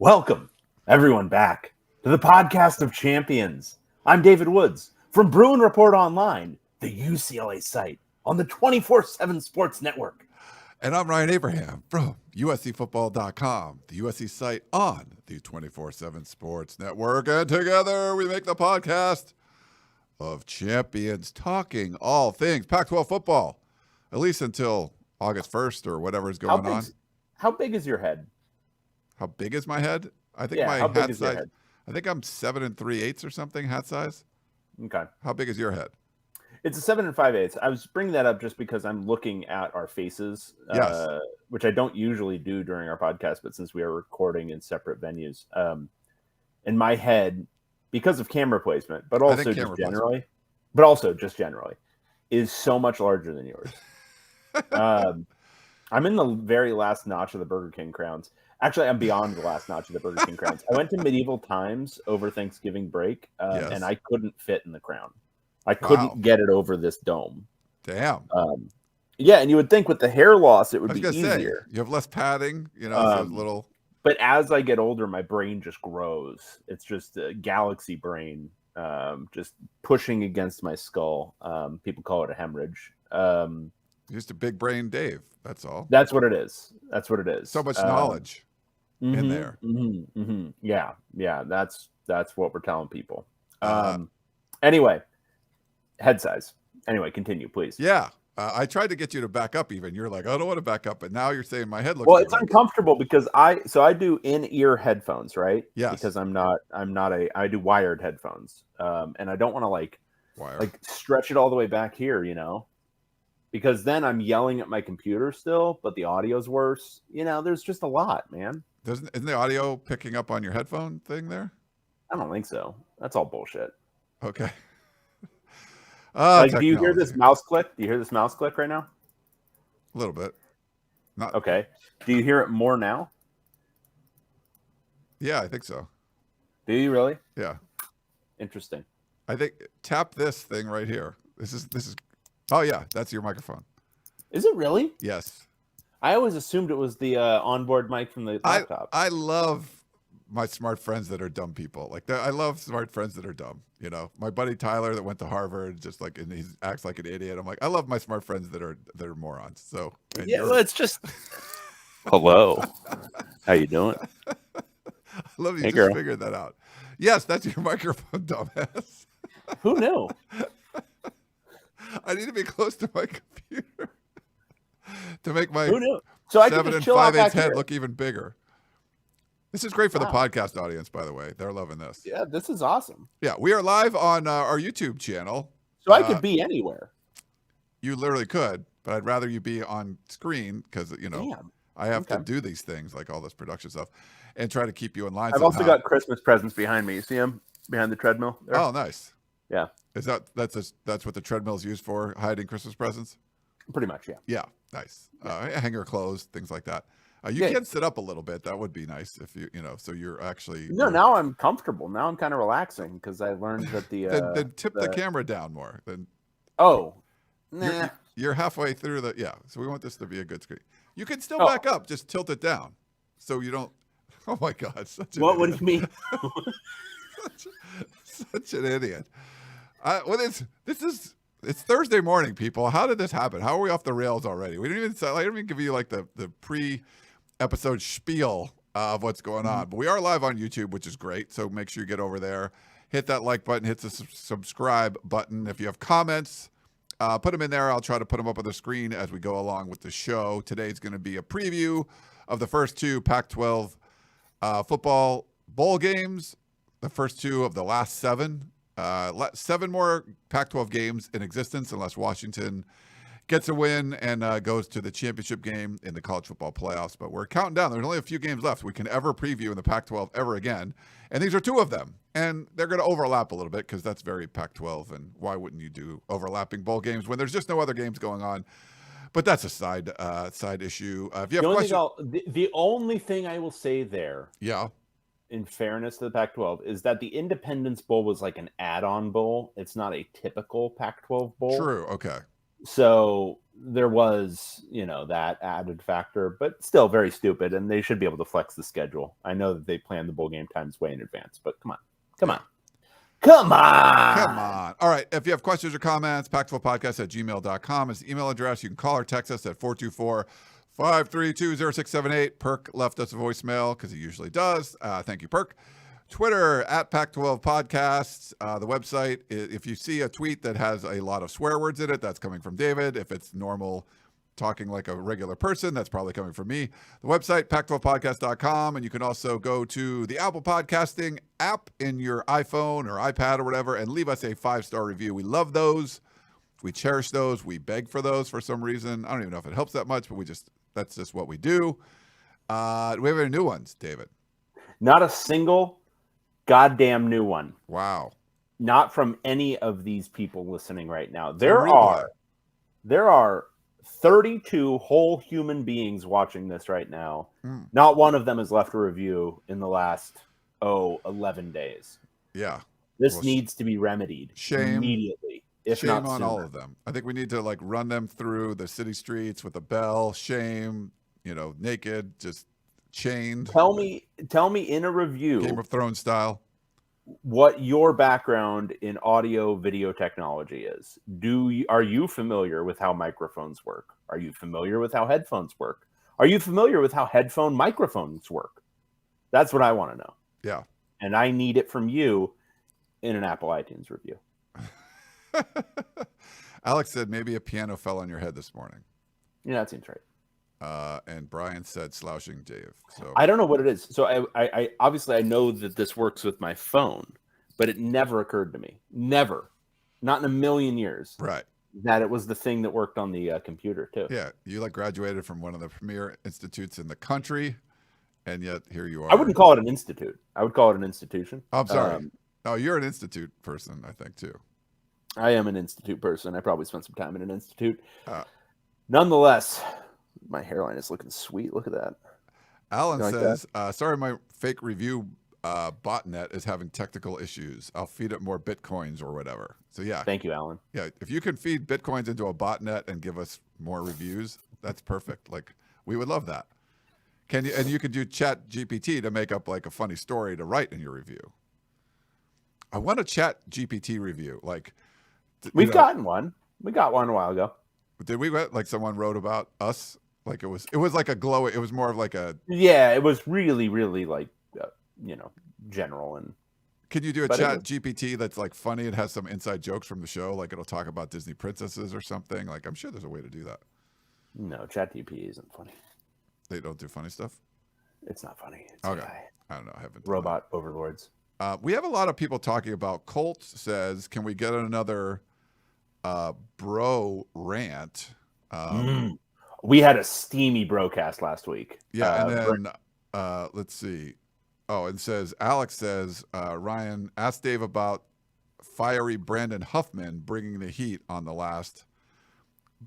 Welcome, everyone, back to the podcast of champions. I'm David Woods from Bruin Report Online, the UCLA site on the 24/7 Sports Network. And I'm Ryan Abraham from USCFootball.com, the USC site on the 24/7 Sports Network. And together we make the podcast of champions, talking all things Pac-12 football, at least until August 1st or whatever is going on. How big is your head? How big is my head? I think my hat size. I think I'm 7 3/8 or something hat size. Okay. How big is your head? It's a 7 5/8. I was bringing that up just because I'm looking at our faces, which I don't usually do during our podcast, but since we are recording in separate venues, in my head, because of camera placement, but also just generally, is so much larger than yours. I'm in the very last notch of the Burger King crowns. Actually, I'm beyond the last notch of the Burger King crowns. I went to Medieval Times over Thanksgiving break, and I couldn't fit in the crown. I couldn't get it over this dome. Damn. Yeah, and you would think with the hair loss, it would be easier. You have less padding, so little. But as I get older, my brain just grows. It's just a galaxy brain, just pushing against my skull. People call it a hemorrhage. Just a big brain Dave. That's all. That's what it is. So much knowledge in there. Yeah. That's what we're telling people. Anyway, head size. Anyway, continue, please. Yeah. I tried to get you to back up even. You're like, I don't want to back up. But now you're saying my head looks. Well, it's uncomfortable because I do in-ear headphones, right? Yes. Because I do wired headphones. And I don't want to like stretch it all the way back here, because then I'm yelling at my computer still, but the audio's worse. There's just a lot, man. Isn't the audio picking up on your headphone thing there? I don't think so. That's all bullshit. Okay. Do you hear this mouse click? Do you hear this mouse click right now? A little bit. Not okay. Do you hear it more now? Yeah, I think so. Do you really? Yeah. Interesting. I think tap this thing right here. This is. Oh yeah, that's your microphone. Is it really? Yes. I always assumed it was the onboard mic from the laptop. I love my smart friends that are dumb people. I love smart friends that are dumb. My buddy Tyler that went to Harvard, and he acts like an idiot. I'm like, I love my smart friends that are morons. So well, it's just hello. How you doing? I love you just figured that out. Yes, that's your microphone, dumbass. Who knew? I need to be close to my computer to make my 7 5/8 head look even bigger. This is great for the podcast audience, by the way. They're loving this. Yeah, this is awesome. Yeah, we are live on our YouTube channel. So I could be anywhere. You literally could, but I'd rather you be on screen because, I have to do these things like all this production stuff and try to keep you in line. I've also got Christmas presents behind me. You see them behind the treadmill there? Oh, nice. Yeah. Is that's what the treadmill is used for, hiding Christmas presents? Pretty much, yeah. Yeah, nice. Hanger clothes, things like that. You can sit up a little bit. That would be nice if so you're actually. No, now I'm comfortable. Now I'm kind of relaxing because I learned that the. Then tip the camera down more. Then. Oh. Nah. You're halfway through the. Yeah. So we want this to be a good screen. You can still back up. Just tilt it down. So you don't. Oh my God. What do you mean? such an idiot. It's Thursday morning, people. How did this happen? How are we off the rails already? I didn't even give you like the pre-episode spiel of what's going on. But we are live on YouTube, which is great. So make sure you get over there, hit that like button, hit the subscribe button. If you have comments, put them in there. I'll try to put them up on the screen as we go along with the show. Today's going to be a preview of the first two Pac-12 football bowl games, the first two of the last 7. 7 more Pac-12 games in existence unless Washington gets a win and goes to the championship game in the college football playoffs. But we're counting down. There's only a few games left we can ever preview in the Pac-12 ever again. And these are 2 of them. And they're going to overlap a little bit because that's very Pac-12. And why wouldn't you do overlapping bowl games when there's just no other games going on? But that's a side issue. If you have questions, the only thing I will say there. Yeah. In fairness to the Pac-12, is that the Independence Bowl was like an add-on bowl. It's not a typical Pac-12 bowl. True. Okay. So there was, that added factor, but still very stupid. And they should be able to flex the schedule. I know that they plan the bowl game times way in advance, but come on. All right. If you have questions or comments, pac12podcast@gmail.com is the email address. You can call or text us at 424-532-0678. Perk left us a voicemail because he usually does. Thank you, Perk. Twitter @Pac12 Podcasts. The website, if you see a tweet that has a lot of swear words in it, that's coming from David. If it's normal talking like a regular person, that's probably coming from me. The website, pac12podcast.com, and you can also go to the Apple Podcasting app in your iPhone or iPad or whatever and leave us a 5-star review. We love those. We cherish those. We beg for those for some reason. I don't even know if it helps that much, but that's just what we do. Do we have any new ones, David? Not a single goddamn new one. Wow. Not from any of these people listening right now. There are 32 whole human beings watching this right now. Not one of them has left a review in the last 11 days. Yeah. This needs to be remedied immediately. Shame on all of them. I think we need to run them through the city streets with a bell. Shame, naked, just chained. Tell me in a review, Game of Thrones style, what your background in audio video technology is. Are you familiar with how microphones work? Are you familiar with how headphones work? Are you familiar with how headphone microphones work? That's what I want to know. Yeah. And I need it from you in an Apple iTunes review. Alex said maybe a piano fell on your head this morning. Yeah, that seems right. And Brian said slouching Dave. So I don't know what it is. So I obviously I know that this works with my phone, but it never occurred to me. Never. Not in a million years. Right. That it was the thing that worked on the computer too. Yeah. You graduated from one of the premier institutes in the country, and yet here you are. I wouldn't call it an institute. I would call it an institution. I'm sorry. You're an institute person, I think, too. I am an institute person. I probably spent some time in an institute. Nonetheless, my hairline is looking sweet. Look at that. Alan says, sorry, my fake review botnet is having technical issues. I'll feed it more Bitcoins or whatever. So, yeah. Thank you, Alan. Yeah. If you can feed Bitcoins into a botnet and give us more reviews, that's perfect. We would love that. And you could do Chat GPT to make up a funny story to write in your review. I want a Chat GPT review. We've gotten one. We got one a while ago. Did we get someone wrote about us? It was like a glow. It was more of Yeah, it was really, really general and. Can you do a Chat GPT that's funny and has some inside jokes from the show? It'll talk about Disney princesses or something. I'm sure there's a way to do that. No, Chat GPT isn't funny. They don't do funny stuff? It's not funny. It's okay. I don't know. I haven't. Robot overlords. We have a lot of people talking about. Colt says, "Can we get another bro rant?" We had a steamy broadcast last week. Yeah, and then let's see. Oh, and Alex says, Ryan asked Dave about fiery Brandon Huffman bringing the heat on the last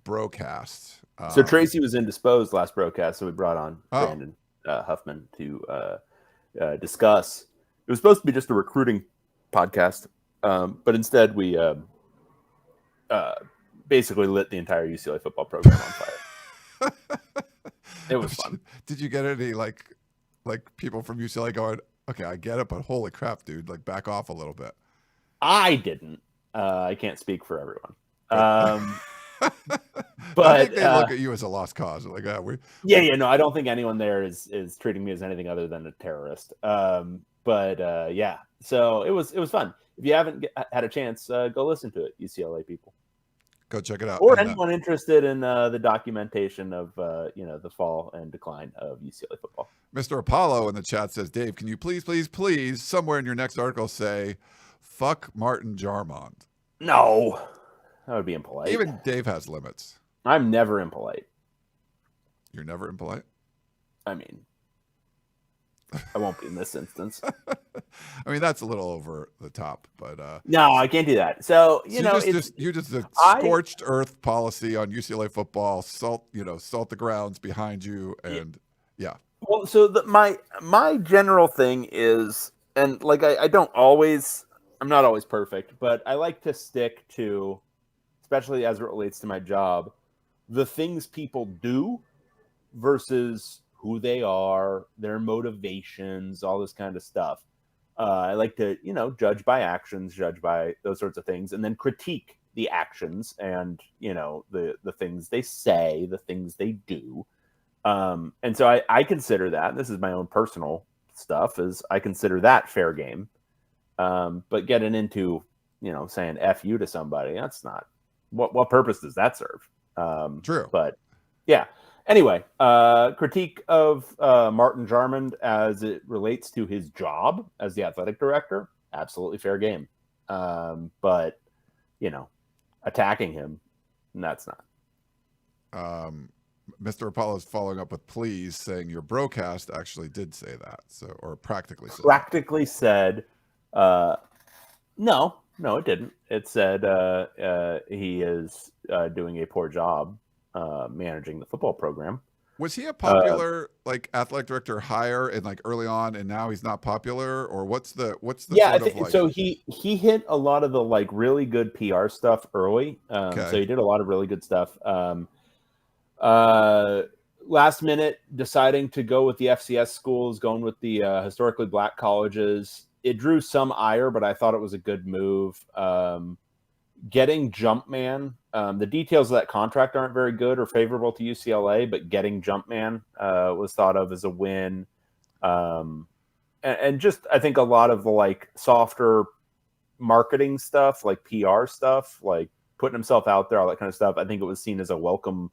broadcast. So Tracy was indisposed last broadcast, so we brought on Brandon Huffman to discuss. It was supposed to be just a recruiting podcast, but instead we basically lit the entire UCLA football program on fire. It was fun. Did you get any people from UCLA going, okay, I get it, but holy crap, dude, back off a little bit? I didn't. I can't speak for everyone. But I think they look at you as a lost cause. No, I don't think anyone there is treating me as anything other than a terrorist. Yeah, so it was fun. If you haven't had a chance, go listen to it, UCLA people. Go check it out. Or anyone interested in the documentation of the fall and decline of UCLA football. Mr. Apollo in the chat says, Dave, can you please, somewhere in your next article say, fuck Martin Jarmond? No, that would be impolite. Even Dave has limits. I'm never impolite. You're never impolite? I mean, I won't be in this instance. I mean, that's a little over the top, but no, I can't do that. So you just a scorched earth policy on UCLA football. Salt the grounds behind you, and yeah. Well, so my general thing is, and I'm not always perfect, but I like to stick to, especially as it relates to my job, the things people do versus who they are, their motivations, all this kind of stuff. I like to, judge by actions, judge by those sorts of things, and then critique the actions and, the things they say, the things they do. And so I consider that, this is my own personal stuff, is I consider that fair game. But getting into, saying F you to somebody, that's not, what purpose does that serve? True. But yeah. Anyway, critique of Martin Jarmond as it relates to his job as the athletic director, absolutely fair game. But, attacking him, that's not. Mr. Apollo's following up with please, saying your broadcast actually did say that. So, or practically said, no, it didn't. It said he is doing a poor job managing the football program. Was he a popular athletic director hire and early on, and now he's not popular, or what's the so he hit a lot of the really good PR stuff early. So he did a lot of really good stuff. Last minute deciding to go with the FCS schools, going with the historically black colleges. It drew some ire, but I thought it was a good move. Getting Jumpman, the details of that contract aren't very good or favorable to UCLA, but getting Jumpman was thought of as a win. And just, I think a lot of the softer marketing stuff, PR stuff, putting himself out there, all that kind of stuff. I think it was seen as a welcome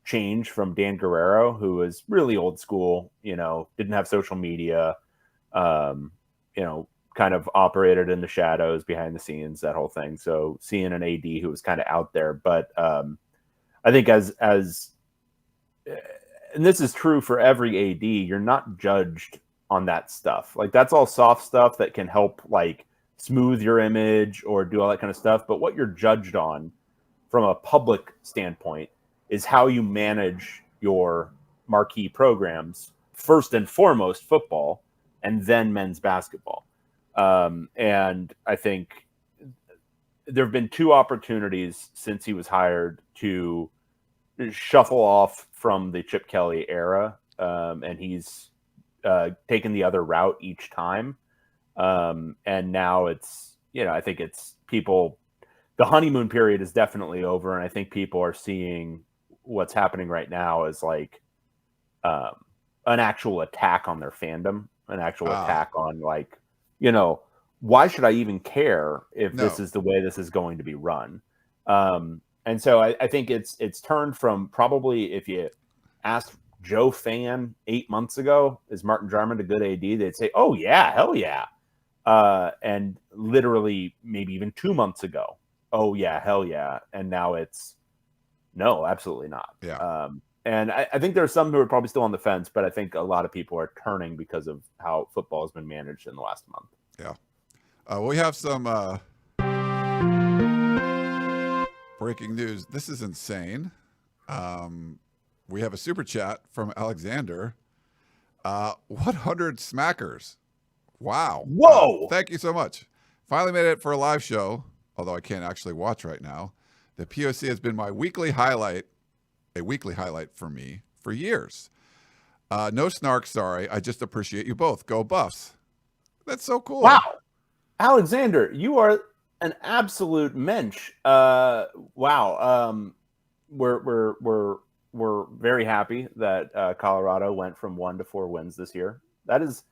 change from Dan Guerrero, who was really old school, didn't have social media, kind of operated in the shadows behind the scenes, that whole thing. So seeing an AD who was kind of out there, but I think as and this is true for every AD, you're not judged on that stuff. That's all soft stuff that can help smooth your image or do all that kind of stuff. But what you're judged on from a public standpoint is how you manage your marquee programs, first and foremost football, and then men's basketball. And I think there have been two opportunities since he was hired to shuffle off from the Chip Kelly era. And he's taken the other route each time. And now it's, I think it's people, the honeymoon period is definitely over. And I think people are seeing what's happening right now as an actual attack on their fandom, an actual attack on why should I even care if this is the way this is going to be run? And so I think it's turned from, probably if you asked Joe Fan 8 months ago, is Martin Jarmond a good AD? They'd say, oh yeah, hell yeah. And literally maybe even 2 months ago, oh yeah, hell yeah. And now it's no, absolutely not. Yeah. And I think there are some who are probably still on the fence, but I think a lot of people are turning because of how football has been managed in the last month. Yeah. We have some breaking news. This is insane. We have a super chat from Alexander. 100 smackers. Wow. Whoa. Thank you so much. Finally made it for a live show, although I can't actually watch right now. The POC has been my weekly highlight for me for years. No snark, sorry. I just appreciate you both. Go Buffs. That's so cool. Wow. Alexander, you are an absolute mensch. Wow. We're very happy that Colorado went from 1 to 4 wins this year. That is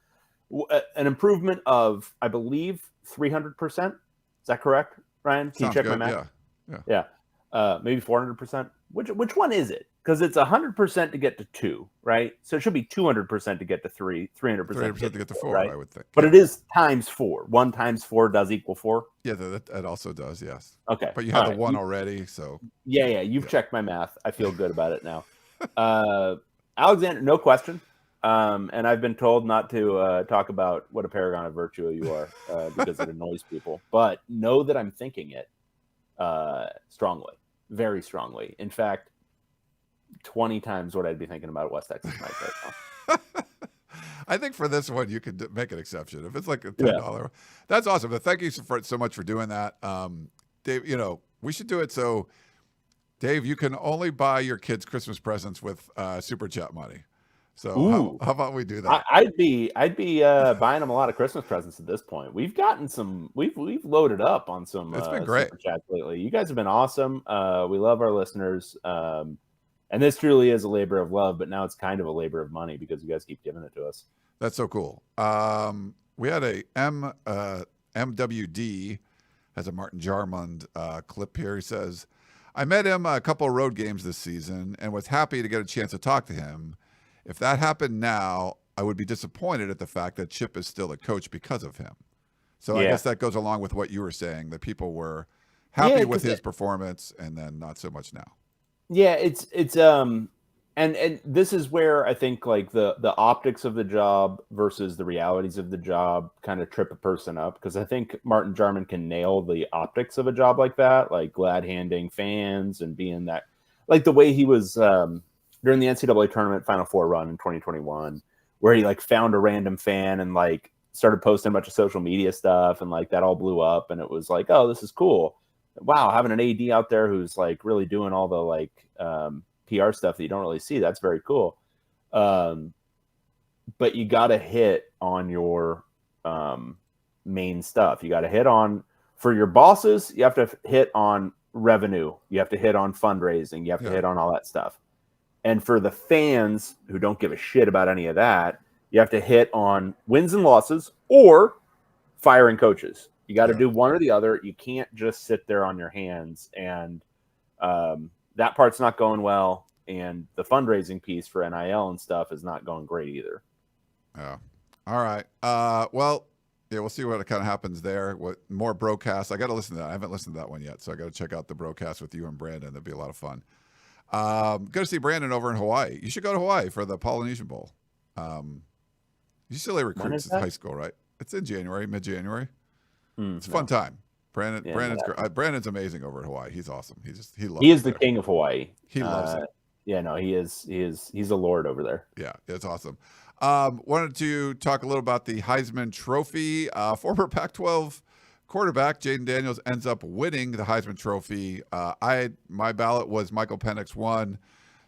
an improvement of, I believe, 300%. Is that correct, Ryan? Can you check my math? Yeah. Maybe 400%. Which one is it? Because it's 100% to get to 2, right? So it should be 200% to get to 3, 300% to get to 4, right? I would think. But it is times 4. 1 times 4 does equal 4. Yeah, that also does, yes. Okay. But you have the 1 already, so. Yeah. You've checked my math. I feel good about it now. Alexander, no question. And I've been told not to talk about what a paragon of virtue you are because it annoys people. But know that I'm thinking it strongly, very strongly. In fact, 20 times what I'd be thinking about West Texas Mike right now. I think for this one, you could make an exception. If it's like a $10, that's awesome. But thank you so much for doing that. Dave, we should do it so Dave, you can only buy your kids Christmas presents with Super Chat money. Ooh. So how about we do that? I'd be buying them a lot of Christmas presents at this point. We've loaded up on some It's been great. Super Chats lately. You guys have been awesome. We love our listeners. And this truly is a labor of love, but now it's kind of a labor of money because you guys keep giving it to us. That's so cool. We had a MWD has a Martin Jarmond clip here. He says, I met him a couple of road games this season and was happy to get a chance to talk to him. If that happened now, I would be disappointed at the fact that Chip is still a coach because of him. So I guess that goes along with what you were saying, that people were happy with his performance and then not so much now. Yeah, it's and this is where I think like the optics of the job versus the realities of the job kind of trip a person up, because I think Martin Jarmond can nail the optics of a job like that, like glad handing fans and being that, like the way he was during the NCAA tournament Final Four run in 2021, where he like found a random fan and like started posting a bunch of social media stuff, and like that all blew up, and it was like, oh, this is cool. Wow, having an AD out there who's like really doing all the like PR stuff that you don't really see. That's very cool. But you got to hit on your main stuff. You got to hit on, for your bosses, you have to hit on revenue. You have to hit on fundraising. You have to hit on all that stuff. And for the fans who don't give a shit about any of that, you have to hit on wins and losses or firing coaches. You got to do one or the other. You can't just sit there on your hands. And that part's not going well. And the fundraising piece for NIL and stuff is not going great either. Yeah. All right. Well, yeah, we'll see what kind of happens there. What more broadcasts? I got to listen to that. I haven't listened to that one yet. So I got to check out the broadcast with you and Brandon. That'd be a lot of fun. Good to see Brandon over in Hawaii. You should go to Hawaii for the Polynesian Bowl. UCLA recruits in high school, right? It's in January, mid-January. It's a fun time. Brandon's amazing over at Hawaii. He's awesome. He is the king of Hawaii. He loves it. Yeah, no, he is. He's a lord over there. Yeah, it's awesome. Wanted to talk a little about the Heisman Trophy. Former Pac-12 quarterback Jaden Daniels ends up winning the Heisman Trophy. My ballot was Michael Penix 1,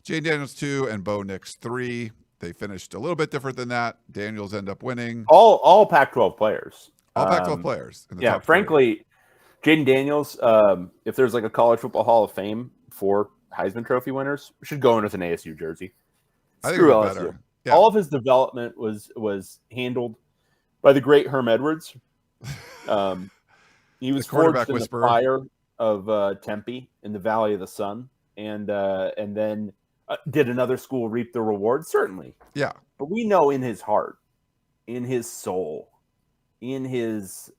Jaden Daniels 2, and Bo Nix 3. They finished a little bit different than that. Daniels ended up winning. All Pac-12 players. All Pac-12 players. In the top frankly, Jaden Daniels, if there's like a college football Hall of Fame for Heisman Trophy winners, should go in with an ASU jersey. Screw LSU. Better. Yeah. All of his development was handled by the great Herm Edwards. He was forged in the fire of Tempe in the Valley of the Sun, and then did another school reap the reward? Certainly. Yeah. But we know in his heart, in his soul, in his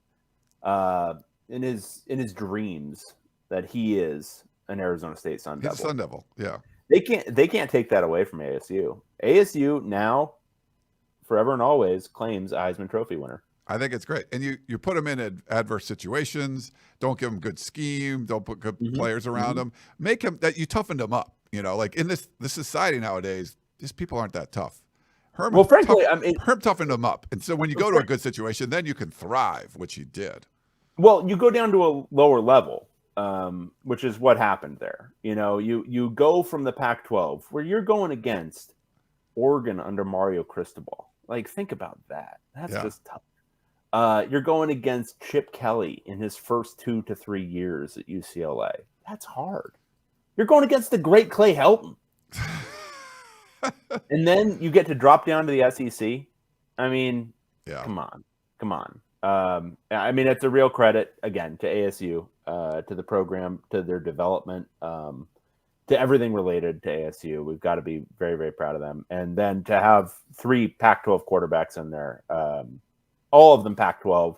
dreams that he is an Arizona State Sun Devil. He's a Sun Devil. Yeah. They can't take that away from ASU. ASU now, forever and always, claims a Heisman Trophy winner. I think it's great. And you put them in adverse situations. Don't give them good scheme. Don't put good players around them. Make them that you toughened them up. You know, like in this society nowadays, these people aren't that tough. Herm toughened them up. And so when you go to a good situation, then you can thrive, which he did. Well, you go down to a lower level, which is what happened there. You know, you go from the Pac-12 where you're going against Oregon under Mario Cristobal. Like, think about that. That's just tough. You're going against Chip Kelly in his first 2 to 3 years at UCLA. That's hard. You're going against the great Clay Helton. And then you get to drop down to the SEC. I mean, come on. I mean, it's a real credit, again, to ASU, to the program, to their development, to everything related to ASU. We've got to be very, very proud of them. And then to have 3 Pac-12 quarterbacks in there, all of them Pac-12,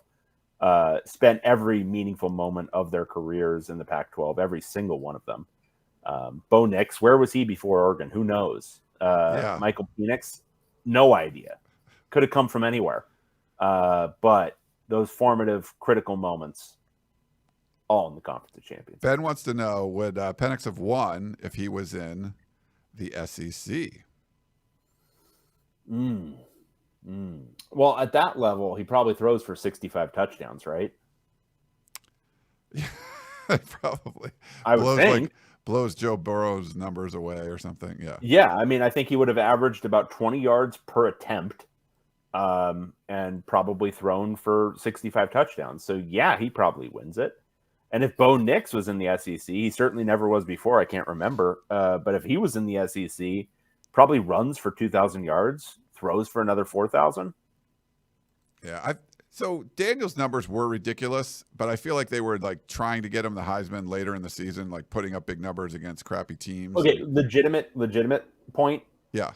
spent every meaningful moment of their careers in the Pac-12, every single one of them. Bo Nix, where was he before Oregon? Who knows? Michael Penix, no idea. Could have come from anywhere. But those formative, critical moments, all in the Conference of Champions. Ben wants to know, would Penix have won if he was in the SEC? Well, at that level, he probably throws for 65 touchdowns, right? Probably. I would think. blows Joe Burrow's numbers away or something. Yeah. Yeah, I mean, I think he would have averaged about 20 yards per attempt, and probably thrown for 65 touchdowns. So yeah, he probably wins it. And if Bo Nix was in the SEC, he certainly never was before. I can't remember, but if he was in the SEC, probably runs for 2,000 yards, throws for another 4,000. Yeah, so Daniel's numbers were ridiculous, but I feel like they were like trying to get him the Heisman later in the season, like putting up big numbers against crappy teams. Okay, legitimate point. Yeah.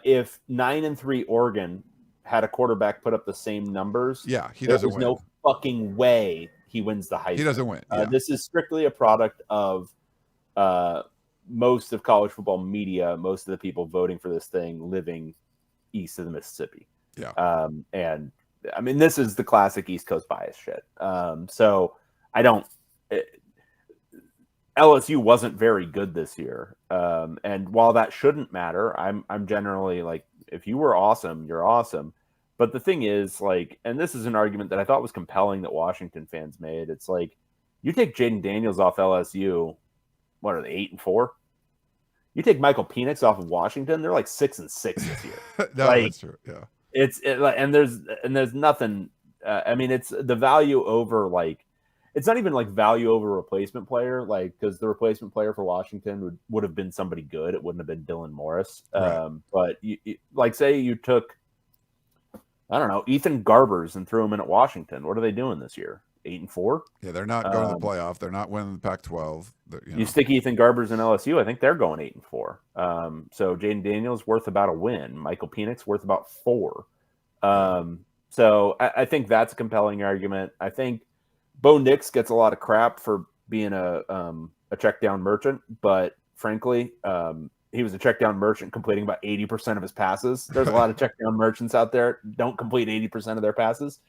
If 9-3 Oregon had a quarterback put up the same numbers, yeah, he doesn't win. There's no fucking way he wins the Heisman. He doesn't win. Yeah. This is strictly a product of most of college football media, most of the people voting for this thing living east of the Mississippi. Yeah. And I mean, this is the classic East Coast bias shit. So I don't. LSU wasn't very good this year, and while that shouldn't matter, I'm generally like, if you were awesome, you're awesome. But the thing is, like, and this is an argument that I thought was compelling that Washington fans made. It's like, you take Jaden Daniels off LSU, what are they, 8-4? You take Michael Penix off of Washington, they're like 6-6 this year. No, like, that's true. Yeah, and there's nothing. I mean, it's the value over, like, it's not even like value over replacement player, like, because the replacement player for Washington would have been somebody good. It wouldn't have been Dylan Morris. Right. But you, like, say you took, I don't know, Ethan Garbers and threw him in at Washington. What are they doing this year? 8-4? Yeah, they're not going to the playoff. They're not winning the Pac-12. You stick Ethan Garbers in LSU, I think they're going 8-4. So Jaden Daniels worth about a win. Michael Penix worth about 4. So I think that's a compelling argument. I think Bo Nix gets a lot of crap for being a check down merchant, but frankly, he was a check down merchant completing about 80% of his passes. There's a lot of check down merchants out there don't complete 80% of their passes.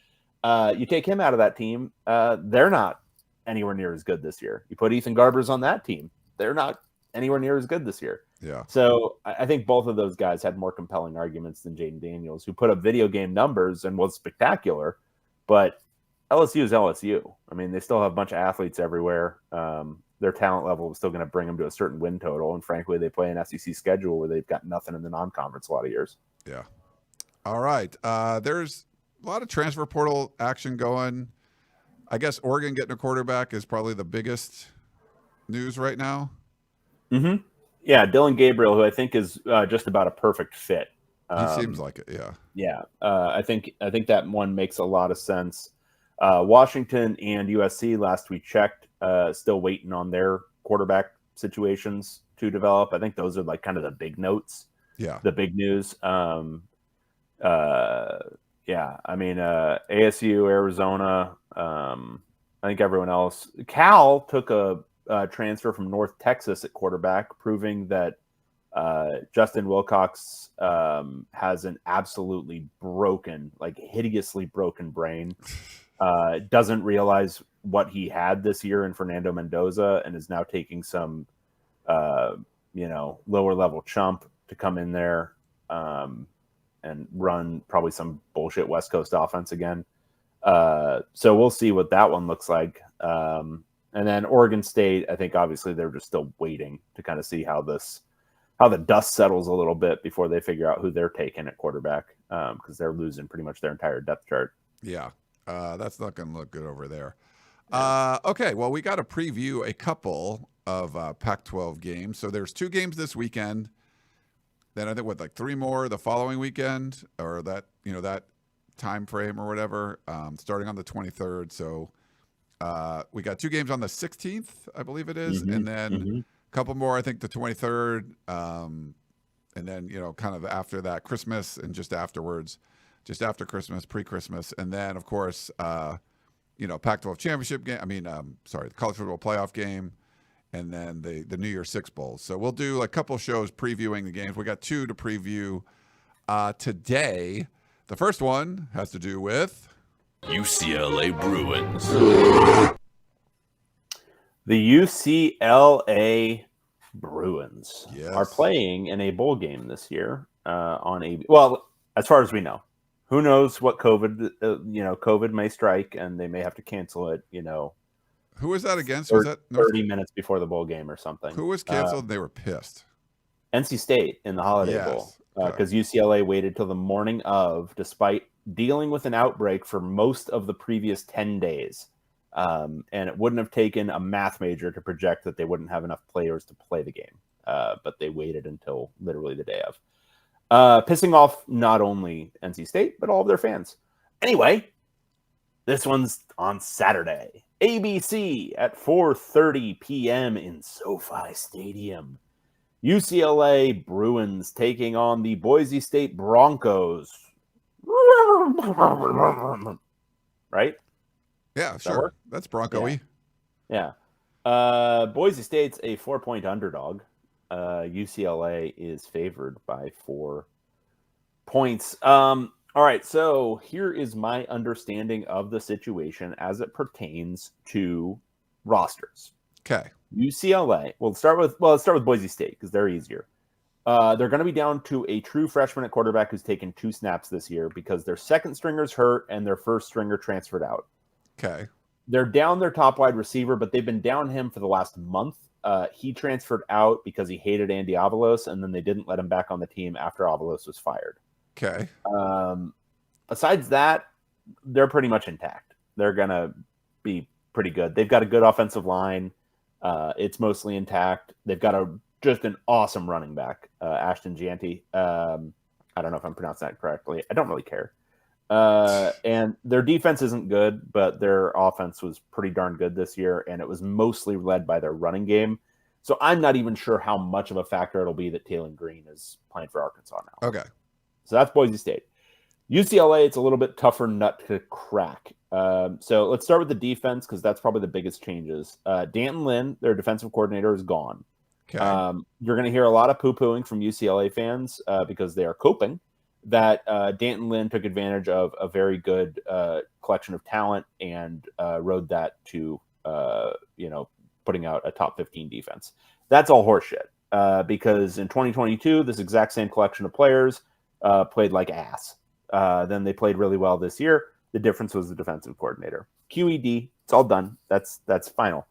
You take him out of that team, they're not anywhere near as good this year. You put Ethan Garbers on that team, they're not anywhere near as good this year. Yeah. So I think both of those guys had more compelling arguments than Jaden Daniels, who put up video game numbers and was spectacular, but LSU is LSU. I mean, they still have a bunch of athletes everywhere. Their talent level is still going to bring them to a certain win total. And frankly, they play an SEC schedule where they've got nothing in the non-conference a lot of years. Yeah. All right. There's a lot of transfer portal action going. I guess Oregon getting a quarterback is probably the biggest news right now. Mm-hmm. Yeah, Dylan Gabriel, who I think is just about a perfect fit. He seems like it. Yeah. Yeah. I think that one makes a lot of sense. Washington and USC, last we checked, still waiting on their quarterback situations to develop. I think those are like kind of the big notes. Yeah. The big news. Yeah. I mean, ASU, Arizona, I think everyone else. Cal took a transfer from North Texas at quarterback, proving that Justin Wilcox has an absolutely broken, like hideously broken brain. Doesn't realize what he had this year in Fernando Mendoza and is now taking some, lower level chump to come in there and run probably some bullshit West Coast offense again. So we'll see what that one looks like. And then Oregon State, I think obviously they're just still waiting to kind of see how the dust settles a little bit before they figure out who they're taking at quarterback, because they're losing pretty much their entire depth chart. Yeah. That's not going to look good over there. Yeah. Okay, well, we got to preview a couple of Pac-12 games. So there's 2 games this weekend. Then I think, like 3 more the following weekend, or that time frame or whatever, starting on the 23rd. So we got 2 games on the 16th, I believe it is, and then a couple more, I think, the 23rd, and then kind of after that, Christmas, and just afterwards. Just after Christmas, pre-Christmas, and then of course, Pac-12 championship game. The college football playoff game, and then the New Year's Six Bowls. So we'll do a couple shows previewing the games. We got 2 to preview today. The first one has to do with UCLA Bruins. The UCLA Bruins Yes. are playing in a bowl game this year as far as we know. Who knows what COVID may strike, and they may have to cancel it, Who was that against? Was that 30 minutes before the bowl game or something? Who was canceled? They were pissed. NC State in the Holiday Bowl, because UCLA waited till the morning of, despite dealing with an outbreak for most of the previous 10 days. And it wouldn't have taken a math major to project that they wouldn't have enough players to play the game. But they waited until literally the day of. Pissing off not only NC State, but all of their fans. Anyway, this one's on Saturday. ABC at 4:30 p.m. in SoFi Stadium. UCLA Bruins taking on the Boise State Broncos. Right? Yeah, sure. That's Bronco-y. Yeah. Boise State's a 4-point underdog. UCLA is favored by 4 points. All right, so here is my understanding of the situation as it pertains to rosters. Okay. UCLA. Let's start with Boise State because they're easier. They're going to be down to a true freshman at quarterback who's taken 2 snaps this year because their second stringer's hurt and their first stringer transferred out. Okay. They're down their top wide receiver, but they've been down him for the last month. He transferred out because he hated Andy Avalos, and then they didn't let him back on the team after Avalos was fired. Okay. Besides that, they're pretty much intact. They're going to be pretty good. They've got a good offensive line. It's mostly intact. They've got just an awesome running back, Ashton Jeanty. I don't know if I'm pronouncing that correctly. I don't really care. And their defense isn't good, but their offense was pretty darn good this year, and it was mostly led by their running game. So I'm not even sure how much of a factor it'll be that Taylon Green is playing for Arkansas now. Okay. So that's Boise State. UCLA, it's a little bit tougher nut to crack. So let's start with the defense because that's probably the biggest changes. Danton Lynn, their defensive coordinator, is gone. Okay. You're going to hear a lot of poo-pooing from UCLA fans because they are coping that Danton Lynn took advantage of a very good collection of talent and rode that to, putting out a top 15 defense. That's all horseshit because in 2022, this exact same collection of players played like ass. Then they played really well this year. The difference was the defensive coordinator. QED, it's all done. That's final.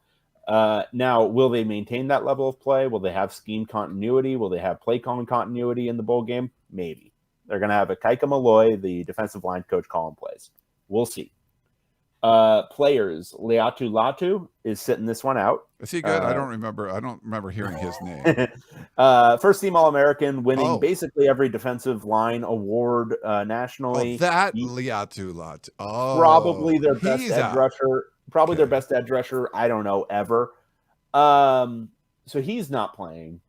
Now, will they maintain that level of play? Will they have scheme continuity? Will they have play calling continuity in the bowl game? Maybe. They're going to have a Kaika Malloy, the defensive line coach, calling plays. We'll see. Players, Leatu Latu is sitting this one out. Is he good? I don't remember hearing his name. First team All-American, winning basically every defensive line award nationally. Leatu Latu. Oh, probably their best edge rusher. Probably their best edge rusher. I don't know ever. So he's not playing.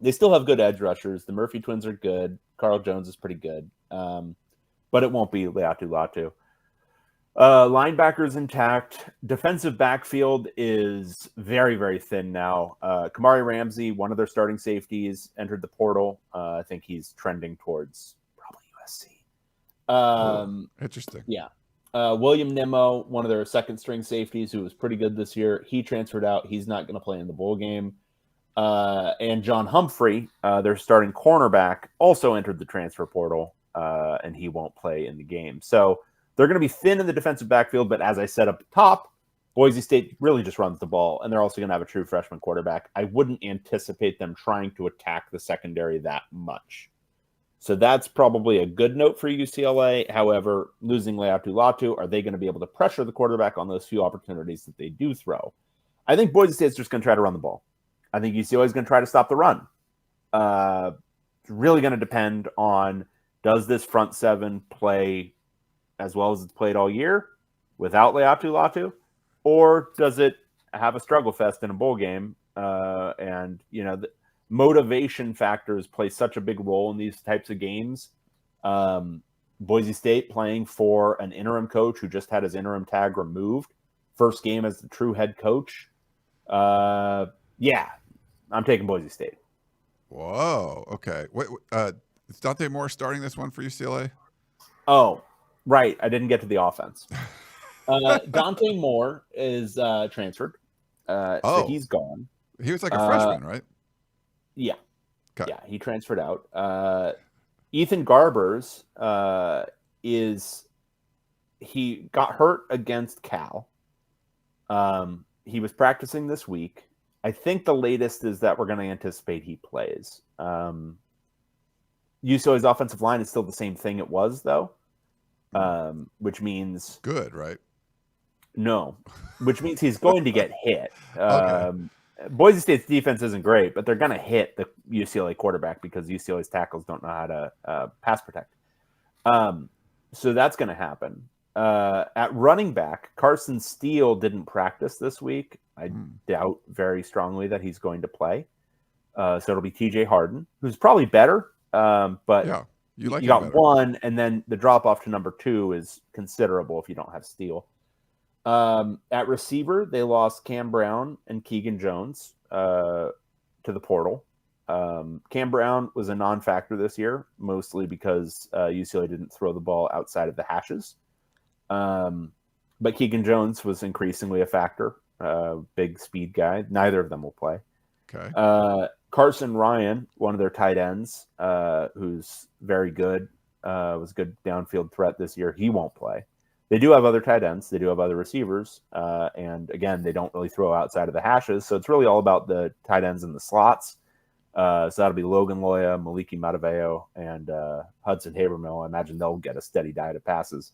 They still have good edge rushers. The Murphy twins are good. Carl Jones is pretty good. But it won't be Leatu Latu. Linebackers intact. Defensive backfield is very, very thin now. Kamari Ramsey, one of their starting safeties, entered the portal. I think he's trending towards probably USC. Interesting. Yeah. William Nimmo, one of their second string safeties, who was pretty good this year. He transferred out. He's not going to play in the bowl game. And John Humphrey, their starting cornerback, also entered the transfer portal, and he won't play in the game. So they're going to be thin in the defensive backfield, but as I said up top, Boise State really just runs the ball, and they're also going to have a true freshman quarterback. I wouldn't anticipate them trying to attack the secondary that much. So that's probably a good note for UCLA. However, losing Leatu Latu, are they going to be able to pressure the quarterback on those few opportunities that they do throw? I think Boise State's just going to try to run the ball. I think UCLA is going to try to stop the run. It's really going to depend on, does this front seven play as well as it's played all year without Leatu Latu, or does it have a struggle fest in a bowl game? The motivation factors play such a big role in these types of games. Boise State playing for an interim coach who just had his interim tag removed. First game as the true head coach. Yeah, I'm taking Boise State. Whoa. Okay. Wait, is Dante Moore starting this one for UCLA? Oh, right. I didn't get to the offense. Dante Moore is transferred. So he's gone. He was like a freshman, right? Yeah. Okay. Yeah, he transferred out. Ethan Garbers he got hurt against Cal. He was practicing this week. I think the latest is that we're going to anticipate he plays. UCLA's offensive line is still the same thing it was, though, which means... Good, right? No, which means he's going to get hit. Okay. Boise State's defense isn't great, but they're going to hit the UCLA quarterback because UCLA's tackles don't know how to pass protect. So that's going to happen. At running back, Carson Steele didn't practice this week. I doubt very strongly that he's going to play. So it'll be TJ Harden, who's probably better. But yeah, you got better. one, and then the drop off to number 2 is considerable if you don't have Steele. At receiver, they lost Cam Brown and Keegan Jones to the portal. Cam Brown was a non-factor this year, mostly because UCLA didn't throw the ball outside of the hashes. But Keegan Jones was increasingly a factor, big speed guy. Neither of them will play. Okay. Carson Ryan, one of their tight ends, who's very good, was a good downfield threat this year. He won't play. They do have other tight ends. They do have other receivers. And again, they don't really throw outside of the hashes. So it's really all about the tight ends in the slots. So that'll be Logan Loya, Maliki Mataveo, and Hudson Habermill. I imagine they'll get a steady diet of passes.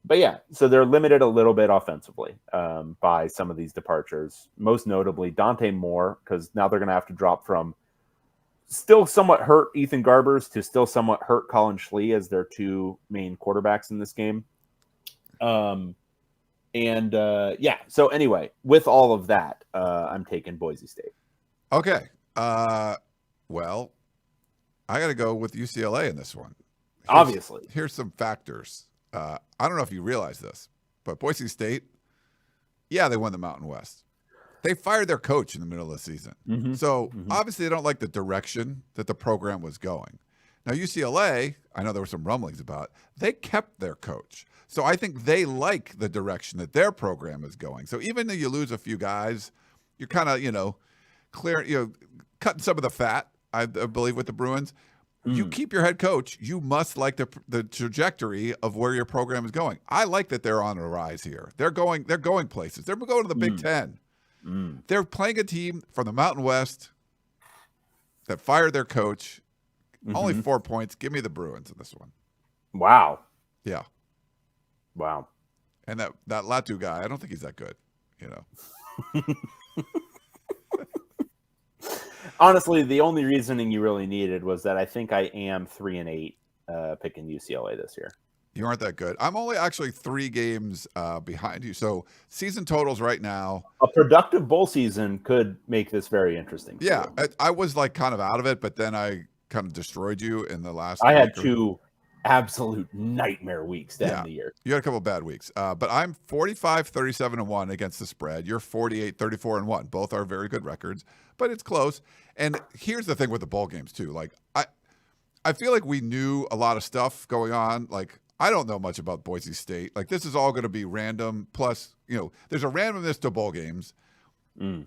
But yeah, so they're limited a little bit offensively by some of these departures. Most notably, Dante Moore, because now they're going to have to drop from still somewhat hurt Ethan Garbers to still somewhat hurt Colin Schlee as their 2 main quarterbacks in this game. Yeah, so anyway, with all of that, I'm taking Boise State. Okay. Well, I got to go with UCLA in this one. Obviously. Here's some factors. I don't know if you realize this, but Boise State, yeah, they won the Mountain West. They fired their coach in the middle of the season. Mm-hmm. So obviously they don't like the direction that the program was going. Now, UCLA, I know there were some rumblings about, they kept their coach. So I think they like the direction that their program is going. So even though you lose a few guys, you're kind of, cutting some of the fat, I believe, with the Bruins. You keep your head coach. You must like the trajectory of where your program is going. I like that they're on a rise here. They're going places. They're going to the Big Ten. They're playing a team from the Mountain West that fired their coach. Only 4 points. Give me the Bruins in this one. Wow. Yeah. Wow. And that Latu guy, I don't think he's that good. Honestly, the only reasoning you really needed was that I think I am 3-8 picking UCLA this year. You aren't that good. I'm only actually 3 games behind you. So season totals right now. A productive bowl season could make this very interesting. Yeah. I was like kind of out of it, but then I kind of destroyed you in the last I had 2 absolute nightmare weeks to end the year. You had a couple of bad weeks. But I'm 45-37-1 against the spread. You're 48-34-1. Both are very good records, but it's close. And here's the thing with the bowl games too. Like I feel like we knew a lot of stuff going on. Like I don't know much about Boise State. Like this is all going to be random. Plus, there's a randomness to bowl games.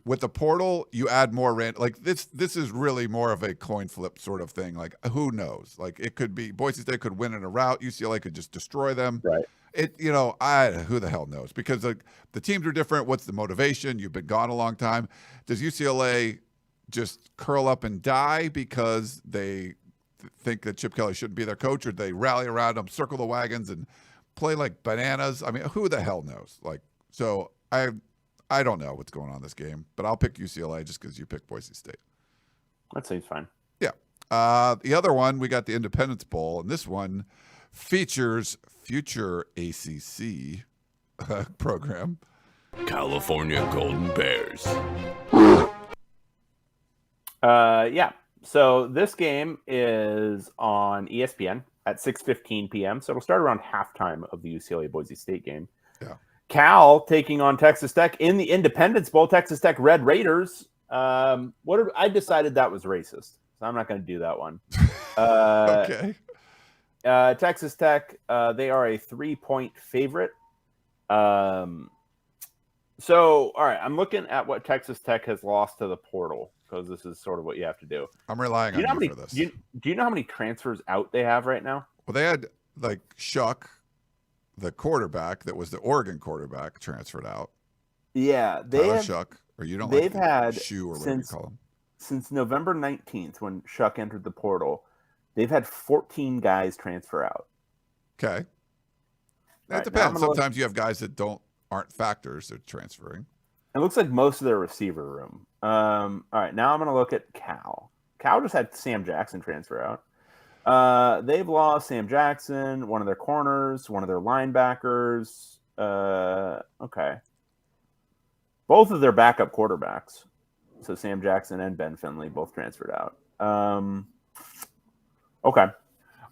With the portal, you add more random. Like this is really more of a coin flip sort of thing. Like who knows? Like it could be Boise State could win in a rout. UCLA could just destroy them. Right. Who the hell knows? Because like the teams are different. What's the motivation? You've been gone a long time. Does UCLA just curl up and die because they think that Chip Kelly shouldn't be their coach, or they rally around him, circle the wagons, and play like bananas? I mean, who the hell knows? Like, so I don't know what's going on in this game, but I'll pick UCLA just because you picked Boise State. That seems fine. Yeah. The other one, we got the Independence Bowl, and this one features future ACC program. California Golden Bears. Yeah. So this game is on ESPN at 6:15 p.m. So it'll start around halftime of the UCLA Boise State game. Yeah. Cal taking on Texas Tech in the Independence Bowl. Texas Tech Red Raiders. I decided that was racist, so I'm not going to do that one. Okay. Texas Tech, they are a 3-point favorite. So, all right, I'm looking at what Texas Tech has lost to the portal, because this is sort of what you have to do. I'm relying on you for this. Do you know how many transfers out they have right now? Well, they had like Shuck, the quarterback that was the Oregon quarterback, transferred out. Yeah, Tyler Shuck, or you don't they've like had Shoe or whatever you call him. Since November 19th, when Shuck entered the portal, they've had 14 guys transfer out. Okay. That Right, depends. Sometimes you have guys that aren't factors. They're transferring. It looks like most of their receiver room. All right, now I'm going to look at Cal. Cal just had Sam Jackson transfer out. They've lost Sam Jackson, one of their corners, one of their linebackers. Okay. Both of their backup quarterbacks. So Sam Jackson and Ben Finley both transferred out. Okay.